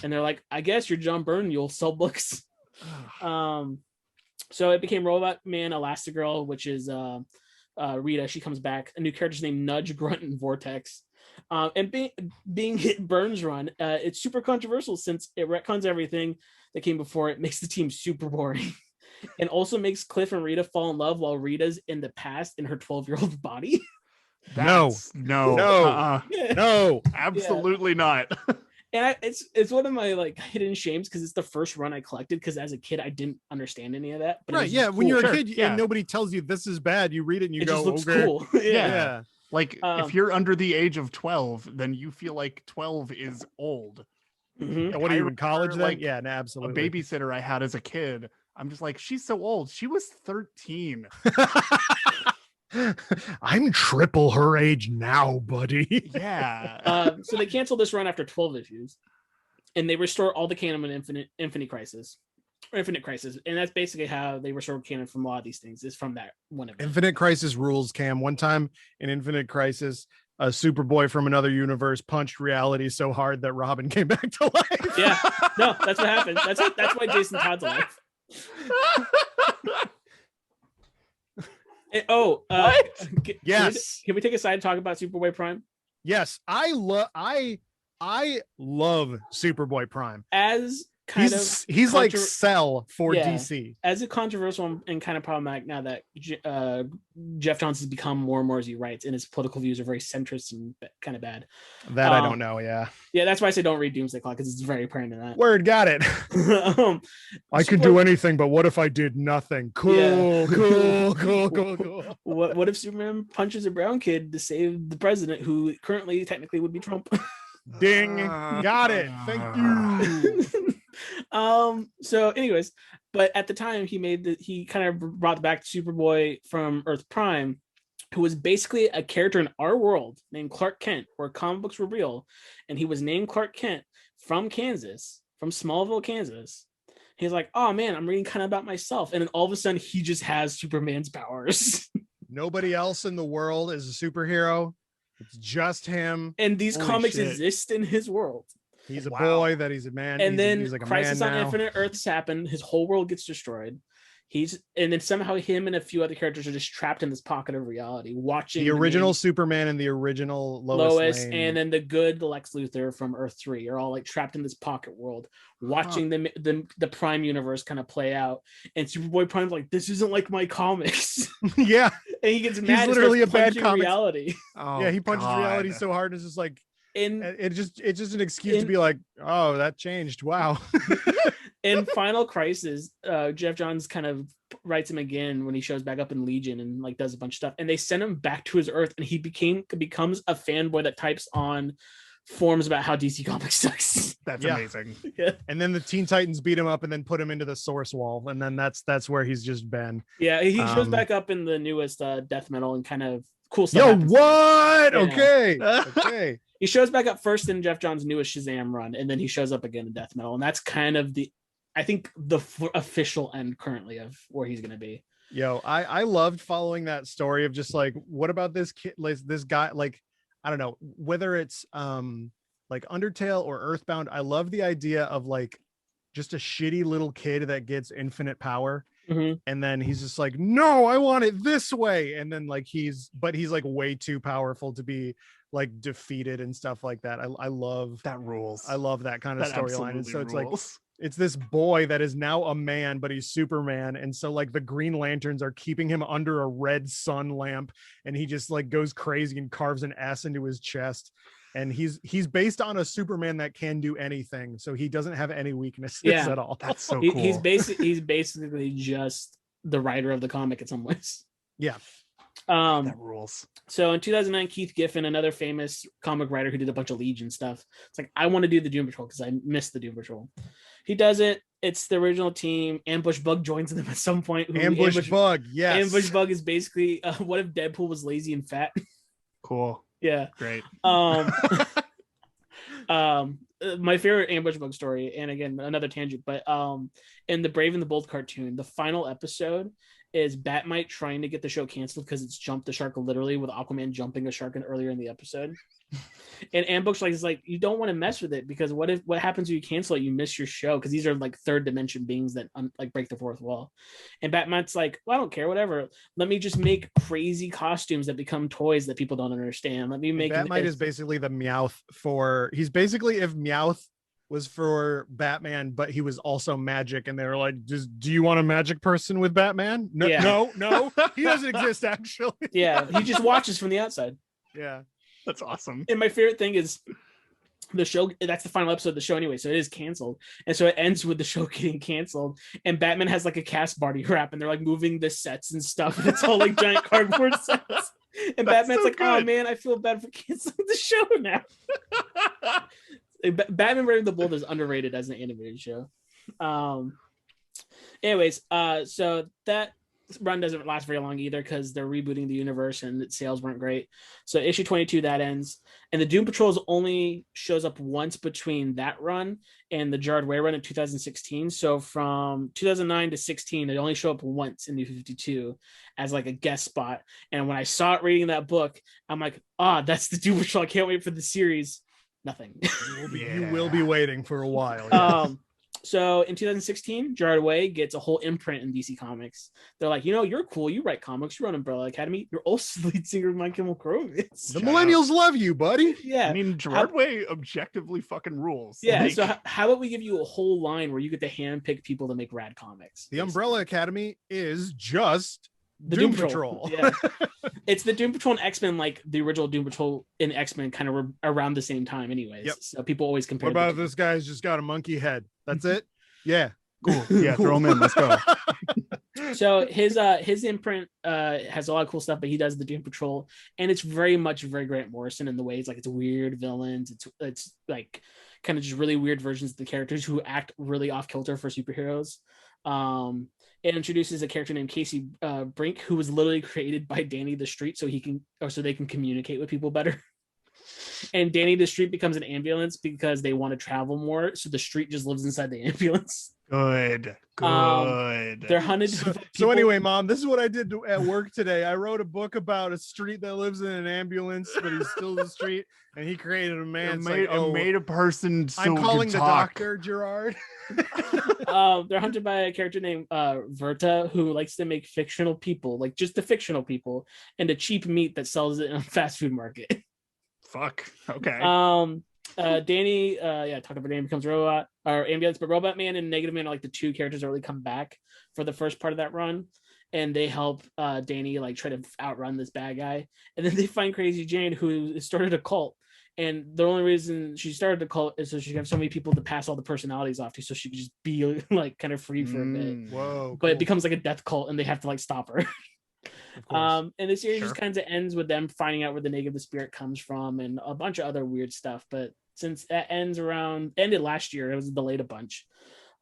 [SPEAKER 2] And they're like, I guess you're John Byrne, you'll sell books. So it became Robot Man, Elastigirl, which is Rita. She comes back. A new character's named Nudge, Grunt, and Vortex. And being hit Burns run, it's super controversial since it retcons everything that came before it, makes the team super boring, and also makes Cliff and Rita fall in love while Rita's in the past in her 12-year-old body.
[SPEAKER 1] No, absolutely not.
[SPEAKER 2] And it's one of my like hidden shames because it's the first run I collected because as a kid I didn't understand any of that. But
[SPEAKER 3] right, yeah, when you're a kid and nobody tells you this is bad, you read it and you go,
[SPEAKER 2] just looks cool.
[SPEAKER 1] Yeah. Like if you're under the age of 12, then you feel like 12 is old.
[SPEAKER 3] Mm-hmm. What are you in college then?
[SPEAKER 1] Like,
[SPEAKER 3] yeah, no, absolutely.
[SPEAKER 1] A babysitter I had as a kid, I'm just like, she's so old. She was 13.
[SPEAKER 3] I'm triple her age now, buddy.
[SPEAKER 1] Yeah.
[SPEAKER 2] So they canceled this run after 12 issues, and they restore all the canon in Infinite Crisis, and that's basically how they restore canon from a lot of these things. Is from that one event.
[SPEAKER 3] Infinite Crisis rules, Cam. One time in Infinite Crisis, a Superboy from another universe punched reality so hard that Robin came back to life.
[SPEAKER 2] Yeah, no, that's what happened. That's why Jason Todd's alive.
[SPEAKER 1] What?
[SPEAKER 3] Yes.
[SPEAKER 2] Can we take a side and talk about Superboy Prime?
[SPEAKER 3] Yes, I love Superboy Prime.
[SPEAKER 2] As
[SPEAKER 3] he's like Cell for DC.
[SPEAKER 2] As a controversial and kind of problematic now that Jeff Johns has become more and more as he writes, and his political views are very centrist and kind of bad.
[SPEAKER 3] That I don't know. Yeah,
[SPEAKER 2] that's why I say don't read Doomsday Clock, because it's very apparent in that.
[SPEAKER 3] Word, got it. I could do anything, but what if I did nothing? Cool.
[SPEAKER 2] What if Superman punches a brown kid to save the president, who currently technically would be Trump?
[SPEAKER 3] Ding, got it. Thank you.
[SPEAKER 2] So anyways, but at the time he kind of brought back Superboy from Earth Prime, who was basically a character in our world named Clark Kent, where comic books were real, and he was named Clark Kent from Kansas, from Smallville, Kansas. He's like, oh man, I'm reading kind of about myself, and then all of a sudden he just has Superman's powers.
[SPEAKER 3] Nobody else in the world is a superhero. It's just him.
[SPEAKER 2] And these comics exist in his world.
[SPEAKER 3] He's a boy, that he's a man.
[SPEAKER 2] And then
[SPEAKER 3] he's like a
[SPEAKER 2] Crisis
[SPEAKER 3] man
[SPEAKER 2] on
[SPEAKER 3] now.
[SPEAKER 2] Infinite Earths happen. His whole world gets destroyed. And then somehow him and a few other characters are just trapped in this pocket of reality, watching
[SPEAKER 3] the original Superman and the original Lois Lane.
[SPEAKER 2] And then the Lex Luthor from Earth 3 are all like trapped in this pocket world, watching the Prime universe kind of play out. And Superboy Prime's like, this isn't like my comics.
[SPEAKER 3] Yeah.
[SPEAKER 2] And he gets mad.
[SPEAKER 3] He's literally a bad comic.
[SPEAKER 2] Reality.
[SPEAKER 3] Oh, yeah, he punches reality so hard, and it's just like, and it's just an excuse to be like, oh, that changed. Wow.
[SPEAKER 2] In Final Crisis, Jeff Johns kind of writes him again when he shows back up in Legion and like does a bunch of stuff, and they send him back to his Earth, and he becomes a fanboy that types on forums about how DC Comics sucks.
[SPEAKER 1] That's amazing.
[SPEAKER 2] Yeah.
[SPEAKER 3] And then the Teen Titans beat him up and then put him into the source wall, and then that's where he's just been.
[SPEAKER 2] Yeah, he shows back up in the newest Death Metal and kind of cool stuff.
[SPEAKER 3] Yo, what? Yeah. Okay.
[SPEAKER 2] He shows back up first in Jeff Johns' newest Shazam run, and then he shows up again in Death Metal, and that's kind of the official end currently of where he's going to be.
[SPEAKER 3] Yo, I loved following that story of just like, what about this kid, like this guy, like, I don't know, whether it's like Undertale or Earthbound. I love the idea of like just a shitty little kid that gets infinite power.
[SPEAKER 2] Mm-hmm.
[SPEAKER 3] And then he's just like, no, I want it this way. And then like he's like way too powerful to be like defeated and stuff like that. I love
[SPEAKER 1] that rules.
[SPEAKER 3] I love that kind of storyline. And so
[SPEAKER 1] rules.
[SPEAKER 3] it's like, it's this boy that is now a man, but he's Superman. And so like the Green Lanterns are keeping him under a red sun lamp, and he just like goes crazy and carves an S into his chest. And he's based on a Superman that can do anything, so he doesn't have any weaknesses at all.
[SPEAKER 1] That's so cool.
[SPEAKER 2] He's basically just the writer of the comic in some ways.
[SPEAKER 3] Yeah.
[SPEAKER 1] That rules.
[SPEAKER 2] So in 2009, Keith Giffen, another famous comic writer who did a bunch of Legion stuff, it's like, I want to do the Doom Patrol because I missed the Doom Patrol. He does it. It's the original team. Ambush Bug joins them at some point.
[SPEAKER 3] Ambush Bug, yes.
[SPEAKER 2] Ambush Bug is basically what if Deadpool was lazy and fat?
[SPEAKER 1] Cool.
[SPEAKER 2] Yeah.
[SPEAKER 1] Great.
[SPEAKER 2] My favorite Ambush Bug story, and again, another tangent, but in the Brave and the Bold cartoon, the final episode is Batmite trying to get the show canceled because it's jumped the shark literally, with Aquaman jumping a shark earlier in the episode. And Ambush is like, you don't want to mess with it, because what happens when you cancel it? You miss your show, because these are like third dimension beings that like break the fourth wall. And Batman's like, well, I don't care, whatever. Let me just make crazy costumes that become toys that people don't understand. Let me make.
[SPEAKER 3] Batmite is basically the Meowth for. He's basically if Meowth was for Batman, but he was also magic, and they were like, do you want a magic person with Batman? No, no, he doesn't exist actually.
[SPEAKER 2] Yeah, he just watches from the outside.
[SPEAKER 3] Yeah.
[SPEAKER 1] That's awesome.
[SPEAKER 2] And my favorite thing is the show, that's the final episode of the show anyway, so it is canceled. And so it ends with the show getting canceled, and Batman has like a cast party wrap, and they're like moving the sets and stuff, and it's all like giant cardboard sets. And Batman's so like, good. Oh man, I feel bad for canceling the show now. Batman Brave and the Bold is underrated as an animated show. Anyways, so that run doesn't last very long either, because they're rebooting the universe and its sales weren't great. So issue 22 that ends, and the Doom Patrols only shows up once between that run and the Gerard Way run in 2016. So from 2009 to 16, they only show up once in New 52 as like a guest spot. And when I saw it reading that book, I'm like, that's the Doom Patrol. I can't wait for the series. Nothing.
[SPEAKER 3] You will be waiting for a while.
[SPEAKER 2] Yeah. So in 2016, Gerard Way gets a whole imprint in DC Comics. They're like, you're cool. You write comics. You run Umbrella Academy. You're also lead singer of My Chemical Romance.
[SPEAKER 3] The millennials love you, buddy.
[SPEAKER 2] Yeah.
[SPEAKER 1] I mean, Gerard Way objectively fucking rules.
[SPEAKER 2] Yeah. So how about we give you a whole line where you get to handpick people to make rad comics?
[SPEAKER 3] The Umbrella Academy is just
[SPEAKER 2] the Doom Patrol. Yeah. It's the Doom Patrol and X-Men, like the original Doom Patrol and X-Men kind of were around the same time anyways. Yep. So people always compare.
[SPEAKER 3] What about if this guy's just got a monkey head? That's it? Yeah.
[SPEAKER 1] Cool. Yeah, cool. Throw him in. Let's go.
[SPEAKER 2] So his imprint has a lot of cool stuff, but he does the Doom Patrol, and it's very Grant Morrison in the ways like it's weird villains. It's like kind of just really weird versions of the characters who act really off kilter for superheroes. It introduces a character named Casey Brink, who was literally created by Danny the Street so they can communicate with people better. And Danny the Street becomes an ambulance because they want to travel more. So the Street just lives inside the ambulance.
[SPEAKER 1] Good.
[SPEAKER 2] They're hunted.
[SPEAKER 3] So anyway, Mom, this is what I did at work today. I wrote a book about a street that lives in an ambulance, but he's still the street, and he created a man.
[SPEAKER 1] Made a person. So
[SPEAKER 3] I'm calling the doctor, Gerard.
[SPEAKER 2] They're hunted by a character named Verta, who likes to make fictional people, like just the fictional people, and the cheap meat that sells it in a fast food market.
[SPEAKER 1] Fuck. Okay.
[SPEAKER 2] Danny, talk about Danny becomes a robot or ambulance, but Robot Man and Negative Man are like the two characters that really come back for the first part of that run, and they help Danny like try to outrun this bad guy. And then they find Crazy Jane, who started a cult, and the only reason she started the cult is so she could have so many people to pass all the personalities off to, so she could just be like kind of free for a bit.
[SPEAKER 3] Whoa!
[SPEAKER 2] But It becomes like a death cult, and they have to like stop her. And the series just kind of ends with them finding out where the Negative Spirit comes from and a bunch of other weird stuff. But since that ended last year, it was delayed a bunch.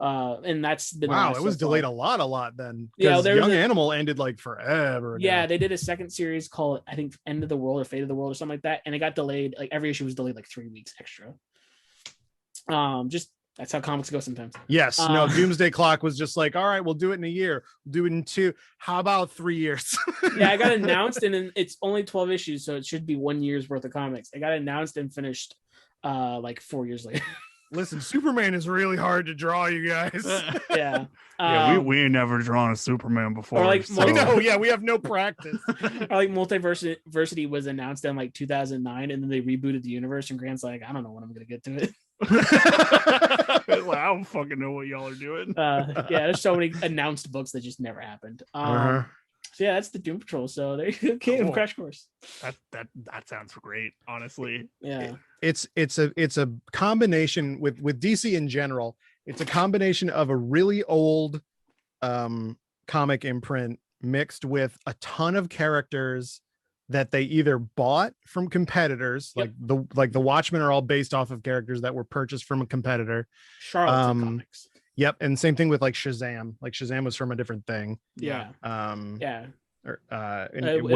[SPEAKER 2] And that's been
[SPEAKER 3] it was delayed a lot then.
[SPEAKER 2] Yeah,
[SPEAKER 3] Young Animal ended like forever ago.
[SPEAKER 2] Yeah, they did a second series called I think End of the World or Fate of the World or something like that, and it got delayed. Like every issue was delayed like 3 weeks extra. Just that's how comics go sometimes.
[SPEAKER 3] Yes. No, Doomsday Clock was just like, all right, we'll do it in a year. We'll do it in 2. How about 3 years?
[SPEAKER 2] Yeah, I got announced and it's only 12 issues, so it should be 1 year's worth of comics. I got announced and finished like 4 years later.
[SPEAKER 3] Listen, Superman is really hard to draw, you guys.
[SPEAKER 2] Yeah.
[SPEAKER 1] We ain't never drawn a Superman before.
[SPEAKER 2] Like,
[SPEAKER 3] I know, yeah, we have no practice.
[SPEAKER 2] Or like Multiversity was announced in like 2009, and then they rebooted the universe, and Grant's like, I don't know when I'm gonna get to it.
[SPEAKER 1] Like, I don't fucking know what y'all are doing.
[SPEAKER 2] There's so many announced books that just never happened. So yeah, that's the Doom Patrol. So there you go, cool. Crash course.
[SPEAKER 1] That sounds great, honestly.
[SPEAKER 2] Yeah,
[SPEAKER 3] it's a combination with DC in general. It's a combination of a really old comic imprint mixed with a ton of characters that they either bought from competitors, like the Watchmen are all based off of characters that were purchased from a competitor.
[SPEAKER 2] Charlatan Comics.
[SPEAKER 3] Yep, and same thing with like Shazam. Like Shazam was from a different thing.
[SPEAKER 2] Yeah.
[SPEAKER 3] When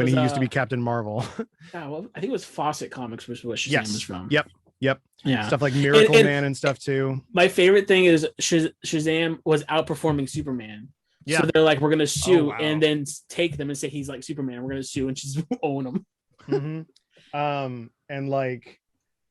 [SPEAKER 3] he used to be Captain Marvel.
[SPEAKER 2] I think it was Fawcett Comics, which was Shazam was from.
[SPEAKER 3] Yep.
[SPEAKER 2] Yeah.
[SPEAKER 3] Stuff like Miracle Man and stuff too.
[SPEAKER 2] My favorite thing is Shazam was outperforming Superman. Yeah. So they're like, we're gonna sue and then take them and say he's like Superman. We're gonna sue and just own him.
[SPEAKER 3] Mm-hmm. And like,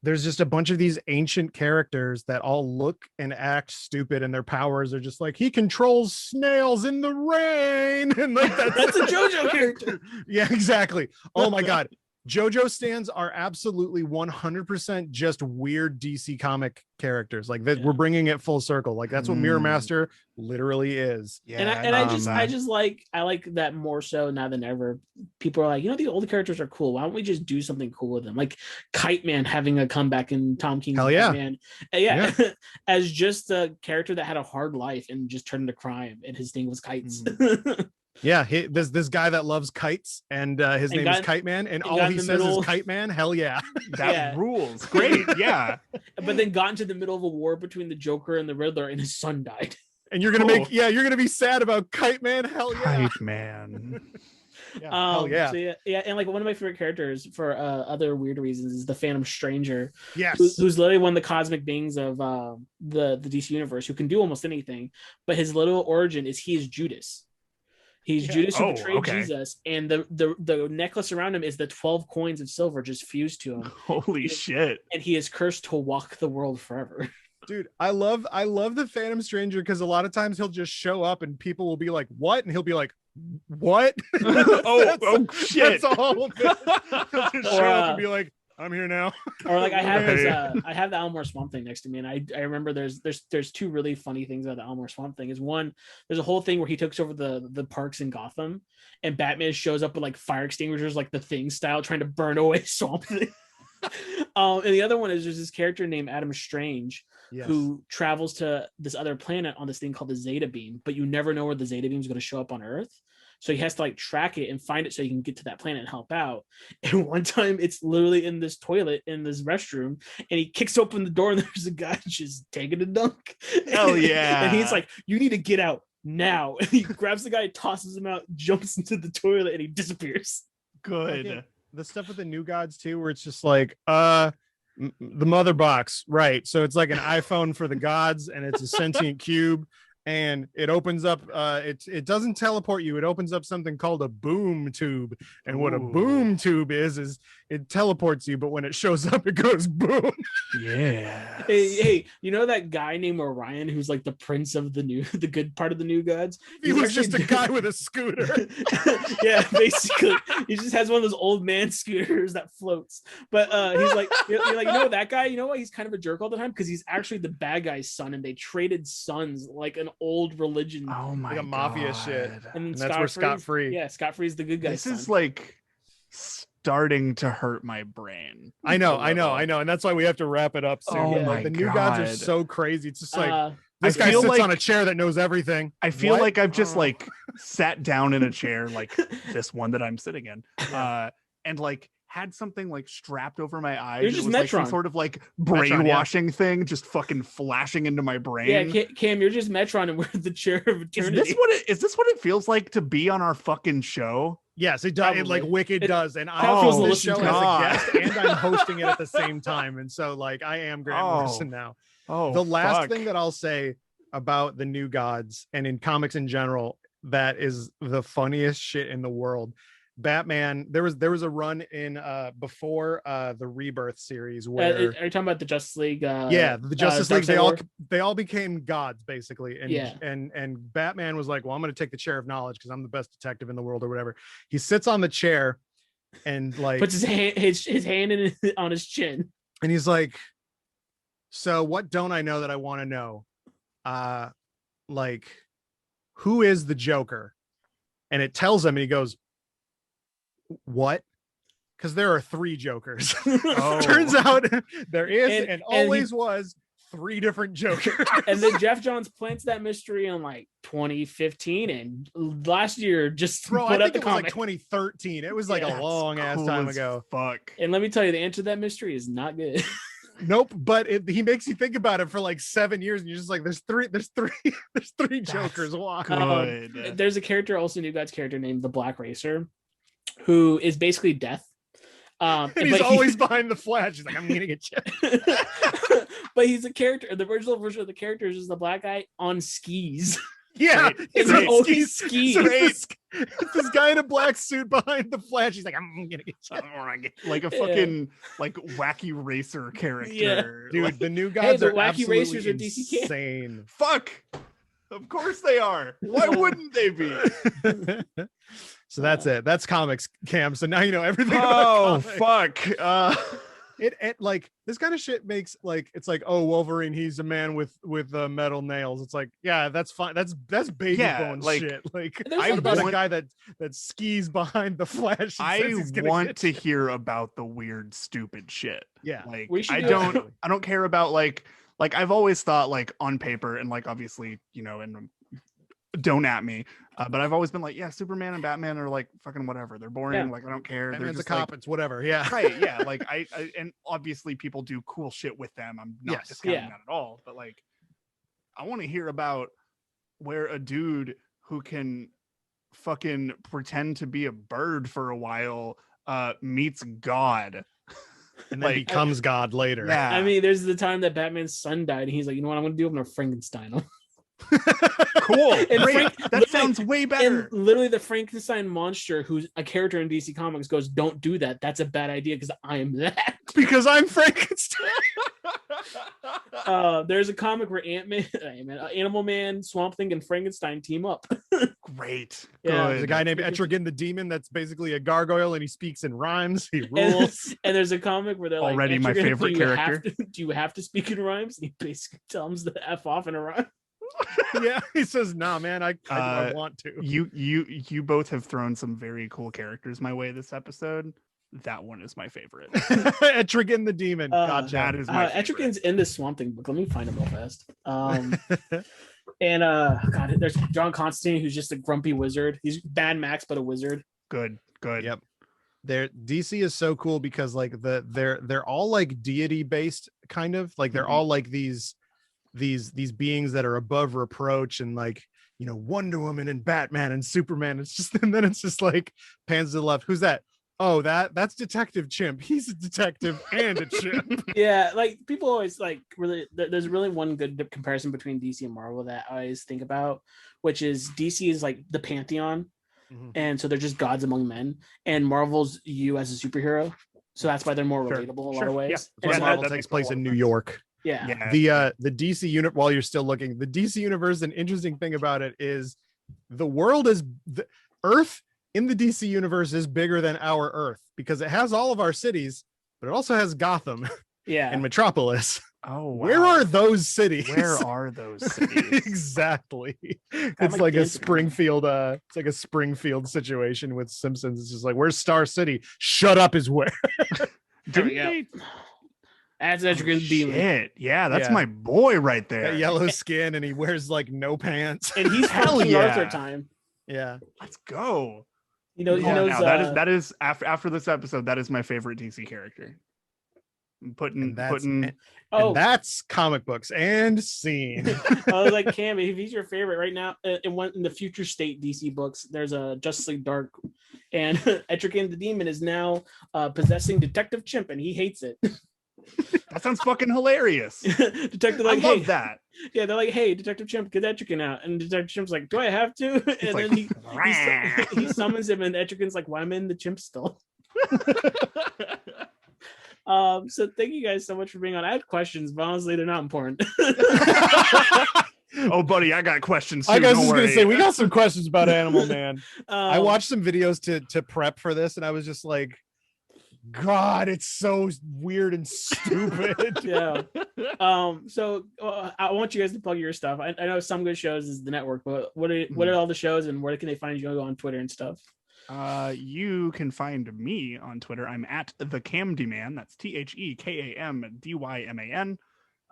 [SPEAKER 3] there's just a bunch of these ancient characters that all look and act stupid, and their powers are just like, he controls snails in the rain, and like
[SPEAKER 2] that's a JoJo character.
[SPEAKER 3] Yeah, exactly. Oh my god. JoJo stands are absolutely 100% just weird DC comic characters. Like that, we're bringing it full circle. Like that's what Mirror Master literally is.
[SPEAKER 2] Yeah, and I like that more so now than ever. People are like, the old characters are cool. Why don't we just do something cool with them? Like Kite Man having a comeback in Tom King's Batman. Yeah. As just a character that had a hard life and just turned into crime, and his thing was kites.
[SPEAKER 3] Yeah, this guy that loves kites, and his name is Kite Man, and all he says is Kite Man. Hell yeah,
[SPEAKER 1] that rules. Great, yeah.
[SPEAKER 2] But then got into the middle of a war between the Joker and the Riddler, and his son died.
[SPEAKER 3] And you're gonna you're gonna be sad about Kite Man. Hell yeah,
[SPEAKER 1] Kite Man.
[SPEAKER 3] Hell yeah.
[SPEAKER 2] So and like one of my favorite characters for other weird reasons is the Phantom Stranger.
[SPEAKER 3] Yes,
[SPEAKER 2] who's literally one of the cosmic beings of the DC universe, who can do almost anything. But his literal origin is he is Judas. He's Judas who betrayed Jesus, and the necklace around him is the 12 coins of silver just fused to him.
[SPEAKER 1] Holy shit.
[SPEAKER 2] And he is cursed to walk the world forever.
[SPEAKER 3] Dude, I love the Phantom Stranger because a lot of times he'll just show up and people will be like, "What?" and he'll be like, "What?"
[SPEAKER 1] oh shit!
[SPEAKER 3] That's all. He'll just show up and be like, "I'm here now."
[SPEAKER 2] Or like I have the Elmore Swamp Thing next to me, and I remember there's two really funny things about the Elmore Swamp Thing. Is one, there's a whole thing where he takes over the parks in Gotham, and Batman shows up with like fire extinguishers, like the Thing style, trying to burn away Swamp Thing. And the other one is there's this character named Adam Strange. Yes. Who travels to this other planet on this thing called the Zeta Beam, but you never know where the Zeta Beam is going to show up on Earth. So he has to like track it and find it so he can get to that planet and help out. And one time it's literally in this toilet in this restroom, and he kicks open the door and there's a guy just taking a dunk.
[SPEAKER 1] Hell yeah.
[SPEAKER 2] And he's like, "You need to get out now." And he grabs the guy, tosses him out, jumps into the toilet, and he disappears.
[SPEAKER 1] Good.
[SPEAKER 3] Okay. The stuff with the New Gods too, where it's just like, the mother box, right? So it's like an iPhone for the gods, and it's a sentient cube, and it opens up. It doesn't teleport you. It opens up something called a boom tube, and what a boom tube is it teleports you, but when it shows up, it goes boom.
[SPEAKER 1] Yeah.
[SPEAKER 2] Hey, you know that guy named Orion who's like the prince of the good part of the New Gods?
[SPEAKER 3] He was just a guy with a scooter.
[SPEAKER 2] Yeah, basically, he just has one of those old man scooters that floats. But he's like, you're like, you know that guy? You know what? He's kind of a jerk all the time because he's actually the bad guy's son, and they traded sons like an old religion.
[SPEAKER 1] Oh my
[SPEAKER 3] like a mafia shit.
[SPEAKER 2] And
[SPEAKER 3] that's where Scott Free.
[SPEAKER 2] Yeah, Scott Free's the good guy.
[SPEAKER 1] This is like starting to hurt my brain.
[SPEAKER 3] I know, and that's why we have to wrap it up soon.
[SPEAKER 1] Oh my
[SPEAKER 3] the New Gods are so crazy. It's just like this guy sits on a chair that knows everything.
[SPEAKER 1] I feel like I've just like sat down in a chair like this one that I'm sitting in, and like had something like strapped over my eyes.
[SPEAKER 2] You're just
[SPEAKER 1] it was like some sort of like brainwashing thing just fucking flashing into my brain.
[SPEAKER 2] Yeah, Cam, you're just Metron and we're the chair of eternity.
[SPEAKER 1] Is this what it feels like to be on our fucking show?
[SPEAKER 3] Yes, it does. It like Wicked does, and I'm on this show as a guest, and I'm hosting it at the same time, and so like I am Grant Morrison now. The last thing that I'll say about the New Gods and in comics in general that is the funniest shit in the world. Batman, there was a run in before the Rebirth series where
[SPEAKER 2] are you talking about the Justice League?
[SPEAKER 3] The Justice League, they all became gods basically, and Batman was like, well, I'm going to take the chair of knowledge because I'm the best detective in the world or whatever. He sits on the chair and like
[SPEAKER 2] puts his hand on his chin,
[SPEAKER 3] and he's like, so what don't I know that I want to know? Like, who is the Joker? And it tells him, and he goes, what? Because there are 3 Jokers. Turns out there is and always was 3 different Jokers.
[SPEAKER 2] And then Jeff Johns plants that mystery in like 2015, and last year just
[SPEAKER 3] put out the comic. Was like 2013. It was like a long ass time ago.
[SPEAKER 1] Fuck.
[SPEAKER 2] And let me tell you, the answer to that mystery is not good.
[SPEAKER 3] Nope, but he makes you think about it for like 7 years, and you're just like, there's three Jokers. Why?
[SPEAKER 2] There's a character, also New Gods character named the Black Racer, who is basically death.
[SPEAKER 3] And he's always behind the Flash. He's like, I'm gonna get you.
[SPEAKER 2] But he's a character. The original version of the character is just the black guy on skis.
[SPEAKER 3] Yeah,
[SPEAKER 2] skis.
[SPEAKER 3] So it's this guy in a black suit behind the Flash. He's like, I'm gonna get you.
[SPEAKER 1] Like a fucking like wacky racer character.
[SPEAKER 2] Yeah.
[SPEAKER 3] Dude, the New Gods
[SPEAKER 2] the
[SPEAKER 3] are
[SPEAKER 2] wacky racers are
[SPEAKER 3] insane.
[SPEAKER 1] Fuck. Of course they are. Why wouldn't they be?
[SPEAKER 3] So that's it. That's comics, Cam. So now you know everything
[SPEAKER 1] about
[SPEAKER 3] comics.
[SPEAKER 1] Fuck.
[SPEAKER 3] It like this kind of shit makes like it's like, oh, Wolverine, he's a man with metal nails. It's like, yeah, that's fine. That's baby bone shit. Like I about a guy that skis behind the Flash.
[SPEAKER 1] I want to hear about the weird, stupid shit.
[SPEAKER 3] Yeah,
[SPEAKER 1] like I don't care about like I've always thought like on paper and like obviously and don't at me. But I've always been like, yeah, Superman and Batman are like fucking whatever. They're boring. Yeah. Like I don't care.
[SPEAKER 3] Batman's a cop. It's whatever. Yeah.
[SPEAKER 1] Right. Yeah. Like I and obviously people do cool shit with them. I'm not discounting that at all. But like, I want to hear about where a dude who can fucking pretend to be a bird for a while meets God.
[SPEAKER 3] And then becomes God later.
[SPEAKER 1] Yeah.
[SPEAKER 2] I mean, there's the time that Batman's son died, and he's like, you know what, I'm gonna do? I'm gonna Frankenstein him.
[SPEAKER 1] Cool. That sounds way better.
[SPEAKER 2] And literally the Frankenstein monster, who's a character in DC Comics, goes, don't do that. That's a bad idea because I am that.
[SPEAKER 3] Because I'm Frankenstein.
[SPEAKER 2] There's a comic where Animal Man, Swamp Thing, and Frankenstein team up.
[SPEAKER 1] Great.
[SPEAKER 2] Yeah.
[SPEAKER 3] There's a guy named Etrigan the Demon that's basically a gargoyle and he speaks in rhymes. He rules.
[SPEAKER 2] And there's a comic where they're
[SPEAKER 1] already
[SPEAKER 2] like,
[SPEAKER 1] my favorite character.
[SPEAKER 2] Do you have to speak in rhymes? And he basically tells them to F off in a rhyme.
[SPEAKER 3] Yeah, he says, "Nah, man, I want to."
[SPEAKER 1] You both have thrown some very cool characters my way this episode. That one is my favorite.
[SPEAKER 3] Etrigan the Demon. Gotcha.
[SPEAKER 1] That is my
[SPEAKER 2] Etrigan's in this Swamp Thing book. Let me find him real fast. And God, there's John Constantine, who's just a grumpy wizard. He's Mad Max, but a wizard.
[SPEAKER 1] Good.
[SPEAKER 3] Yep. DC is so cool because like they're all like deity based, kind of like they're all like these beings that are above reproach, and like, you know, Wonder Woman and Batman and Superman. It's just, and then it's just like pans to the left. Who's that? Oh, that's Detective Chimp. He's a detective and a chimp.
[SPEAKER 2] Yeah, like people always like really. There's really one good comparison between DC and Marvel that I always think about, which is DC is like the pantheon, and so they're just gods among men, and Marvel's you as a superhero. So that's why they're more relatable in a lot of ways.
[SPEAKER 3] Yeah.
[SPEAKER 2] And
[SPEAKER 3] Marvel takes place in New York.
[SPEAKER 2] Yeah.
[SPEAKER 3] The DC unit. While you're still looking, the DC universe. An interesting thing about it is the world is the Earth. In the DC universe is bigger than our Earth because it has all of our cities, but it also has Gotham and Metropolis.
[SPEAKER 1] Oh, wow.
[SPEAKER 3] Where are those cities?
[SPEAKER 1] Where are those cities?
[SPEAKER 3] Exactly. It's like a Springfield. It's like a Springfield situation with Simpsons. It's just like, where's Star City? Shut up is where.
[SPEAKER 2] That's Etrigan Demon.
[SPEAKER 1] Yeah, that's my boy right there.
[SPEAKER 3] That yellow skin, and he wears like no pants.
[SPEAKER 2] And he's fucking Arthur time.
[SPEAKER 3] Yeah.
[SPEAKER 1] Let's go.
[SPEAKER 2] He knows
[SPEAKER 1] that is after this episode, that is my favorite DC character. And
[SPEAKER 3] that's comic books and scene.
[SPEAKER 2] I was like, Cam, if he's your favorite right now, in the future state DC books, there's a Justice League Dark, and Etrigan the Demon is now possessing Detective Chimp, and he hates it.
[SPEAKER 1] That sounds fucking hilarious.
[SPEAKER 2] Detective, like,
[SPEAKER 1] I love that.
[SPEAKER 2] Yeah, they're like, hey, Detective Chimp, get Etrigan out. And Detective Chimp's like, do I have to? And then he summons him, and Etrigan's like, why am I in the chimp still? So thank you guys so much for being on. I had questions, but honestly, they're not important.
[SPEAKER 1] Oh, buddy, I got questions too.
[SPEAKER 3] I was just gonna say, we got some questions about Animal Man. I watched some videos to prep for this, and I was just like, God, it's so weird and stupid.
[SPEAKER 2] Yeah. So I want you guys to plug your stuff. I know Some Good Shows is the network, but what are all the shows, and where can they find you on Twitter and stuff?
[SPEAKER 1] You can find me on Twitter. I'm at the Camdyman. That's TheKamDyman.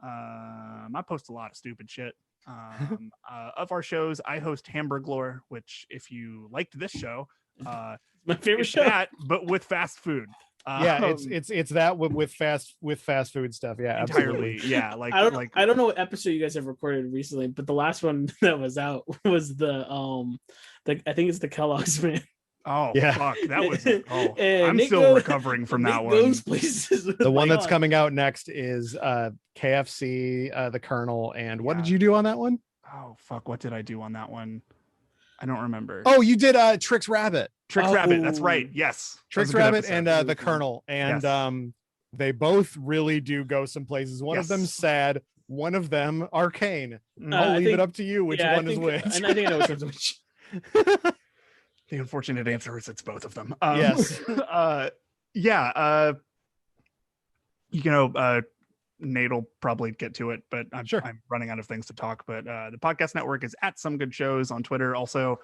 [SPEAKER 1] I post a lot of stupid shit. Of our shows, I host Hamburglore, which, if you liked this show,
[SPEAKER 2] my favorite show,
[SPEAKER 1] but with fast food.
[SPEAKER 3] It's that with fast food stuff. Yeah,
[SPEAKER 1] entirely.
[SPEAKER 3] Absolutely.
[SPEAKER 1] Yeah,
[SPEAKER 2] I don't know what episode you guys have recorded recently, but the last one that was out was the I think it's the Kellogg's Man.
[SPEAKER 1] Oh yeah, fuck, that was. I'm still recovering from that one.
[SPEAKER 2] Those places.
[SPEAKER 3] The one that's coming out next is KFC, the Colonel, and what did you do on that one?
[SPEAKER 1] Oh fuck, what did I do on that one? I don't remember.
[SPEAKER 3] Oh, you did Trix Rabbit.
[SPEAKER 1] Rabbit, that's right. Yes,
[SPEAKER 3] Trix Rabbit and the Colonel, and they both really do go some places. One of them's sad. One of them arcane. I'll leave it up to you which one is which.
[SPEAKER 2] And I think I know which one's which.
[SPEAKER 1] The unfortunate answer is it's both of them.
[SPEAKER 3] Yes.
[SPEAKER 1] Nate will probably get to it, but I'm running out of things to talk. But the podcast network is at Some Good Shows on Twitter. Also,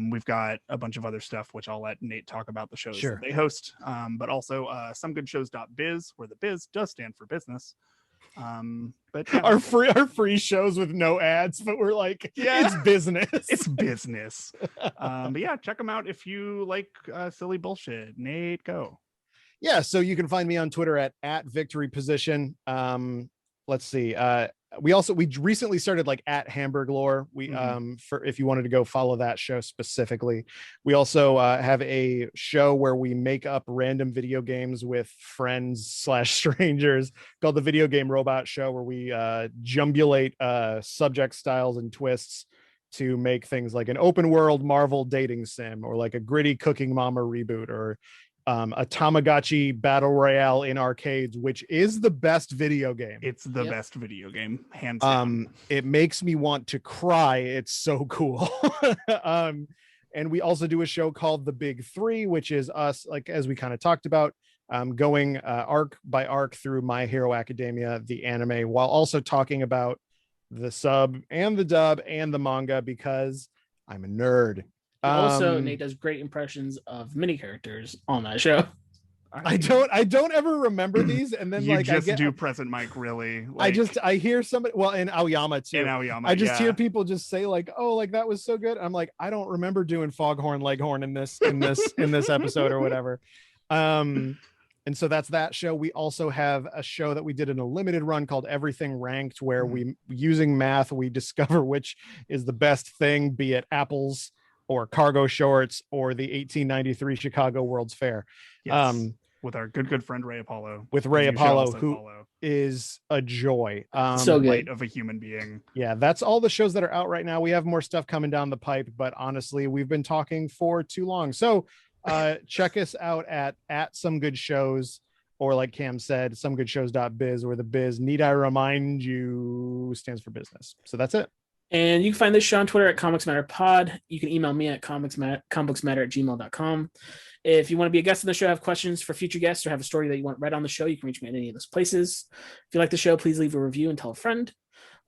[SPEAKER 1] we've got a bunch of other stuff, which I'll let Nate talk about the shows that they host. But also SomeGoodShows.biz, where the biz does stand for business. But
[SPEAKER 3] our free shows with no ads, but we're like, it's business.
[SPEAKER 1] It's business. But yeah, check them out if you like silly bullshit. Nate, go.
[SPEAKER 3] Yeah, so you can find me on Twitter at Victory Position. Let's see. We recently started at Hamburglore. We for if you wanted to go follow that show specifically. We also have a show where we make up random video games with friends / strangers called the Video Game Robot Show, where we jumbulate subject styles and twists to make things like an open world Marvel dating sim, or like a gritty Cooking Mama reboot, or a Tamagotchi battle royale in arcades, which is the best video game.
[SPEAKER 1] It's the best video game, hands down.
[SPEAKER 3] It makes me want to cry. It's so cool. And we also do a show called The Big Three, which is us, like, as we kind of talked about, going arc by arc through My Hero Academia, the anime, while also talking about the sub and the dub and the manga, because I'm a nerd.
[SPEAKER 2] Also, Nate does great impressions of mini characters on that show.
[SPEAKER 3] I don't ever remember these, and then
[SPEAKER 1] you just do Present Mike, really. Like,
[SPEAKER 3] I hear somebody, well, in Aoyama too. I just hear people just say like, oh, like that was so good. I'm like, I don't remember doing Foghorn Leghorn in this episode or whatever. And so that's that show. We also have a show that we did in a limited run called Everything Ranked, where we, using math, we discover which is the best thing, be it apples or cargo shorts or the 1893 Chicago World's Fair.
[SPEAKER 1] Yes. With our good friend Ray Apollo.
[SPEAKER 3] With Ray Apollo, who is a joy.
[SPEAKER 2] So good.
[SPEAKER 1] Light of a human being.
[SPEAKER 3] Yeah, that's all the shows that are out right now. We have more stuff coming down the pipe, but honestly, we've been talking for too long. So check us out at Some Good Shows, or like Cam said, SomeGoodShows.biz, where the biz, need I remind you, stands for business. So that's it.
[SPEAKER 2] And you can find this show on Twitter at Comics Matter Pod. You can email me at comicbooksmatter@gmail.com. If you want to be a guest on the show, have questions for future guests, or have a story that you want read on the show, you can reach me at any of those places. If you like the show, please leave a review and tell a friend.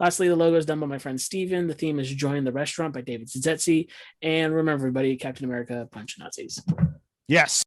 [SPEAKER 2] Lastly, the logo is done by my friend Steven. The theme is Join the Restaurant by David Szesztay. And remember, everybody, Captain America, punch Nazis.
[SPEAKER 3] Yes.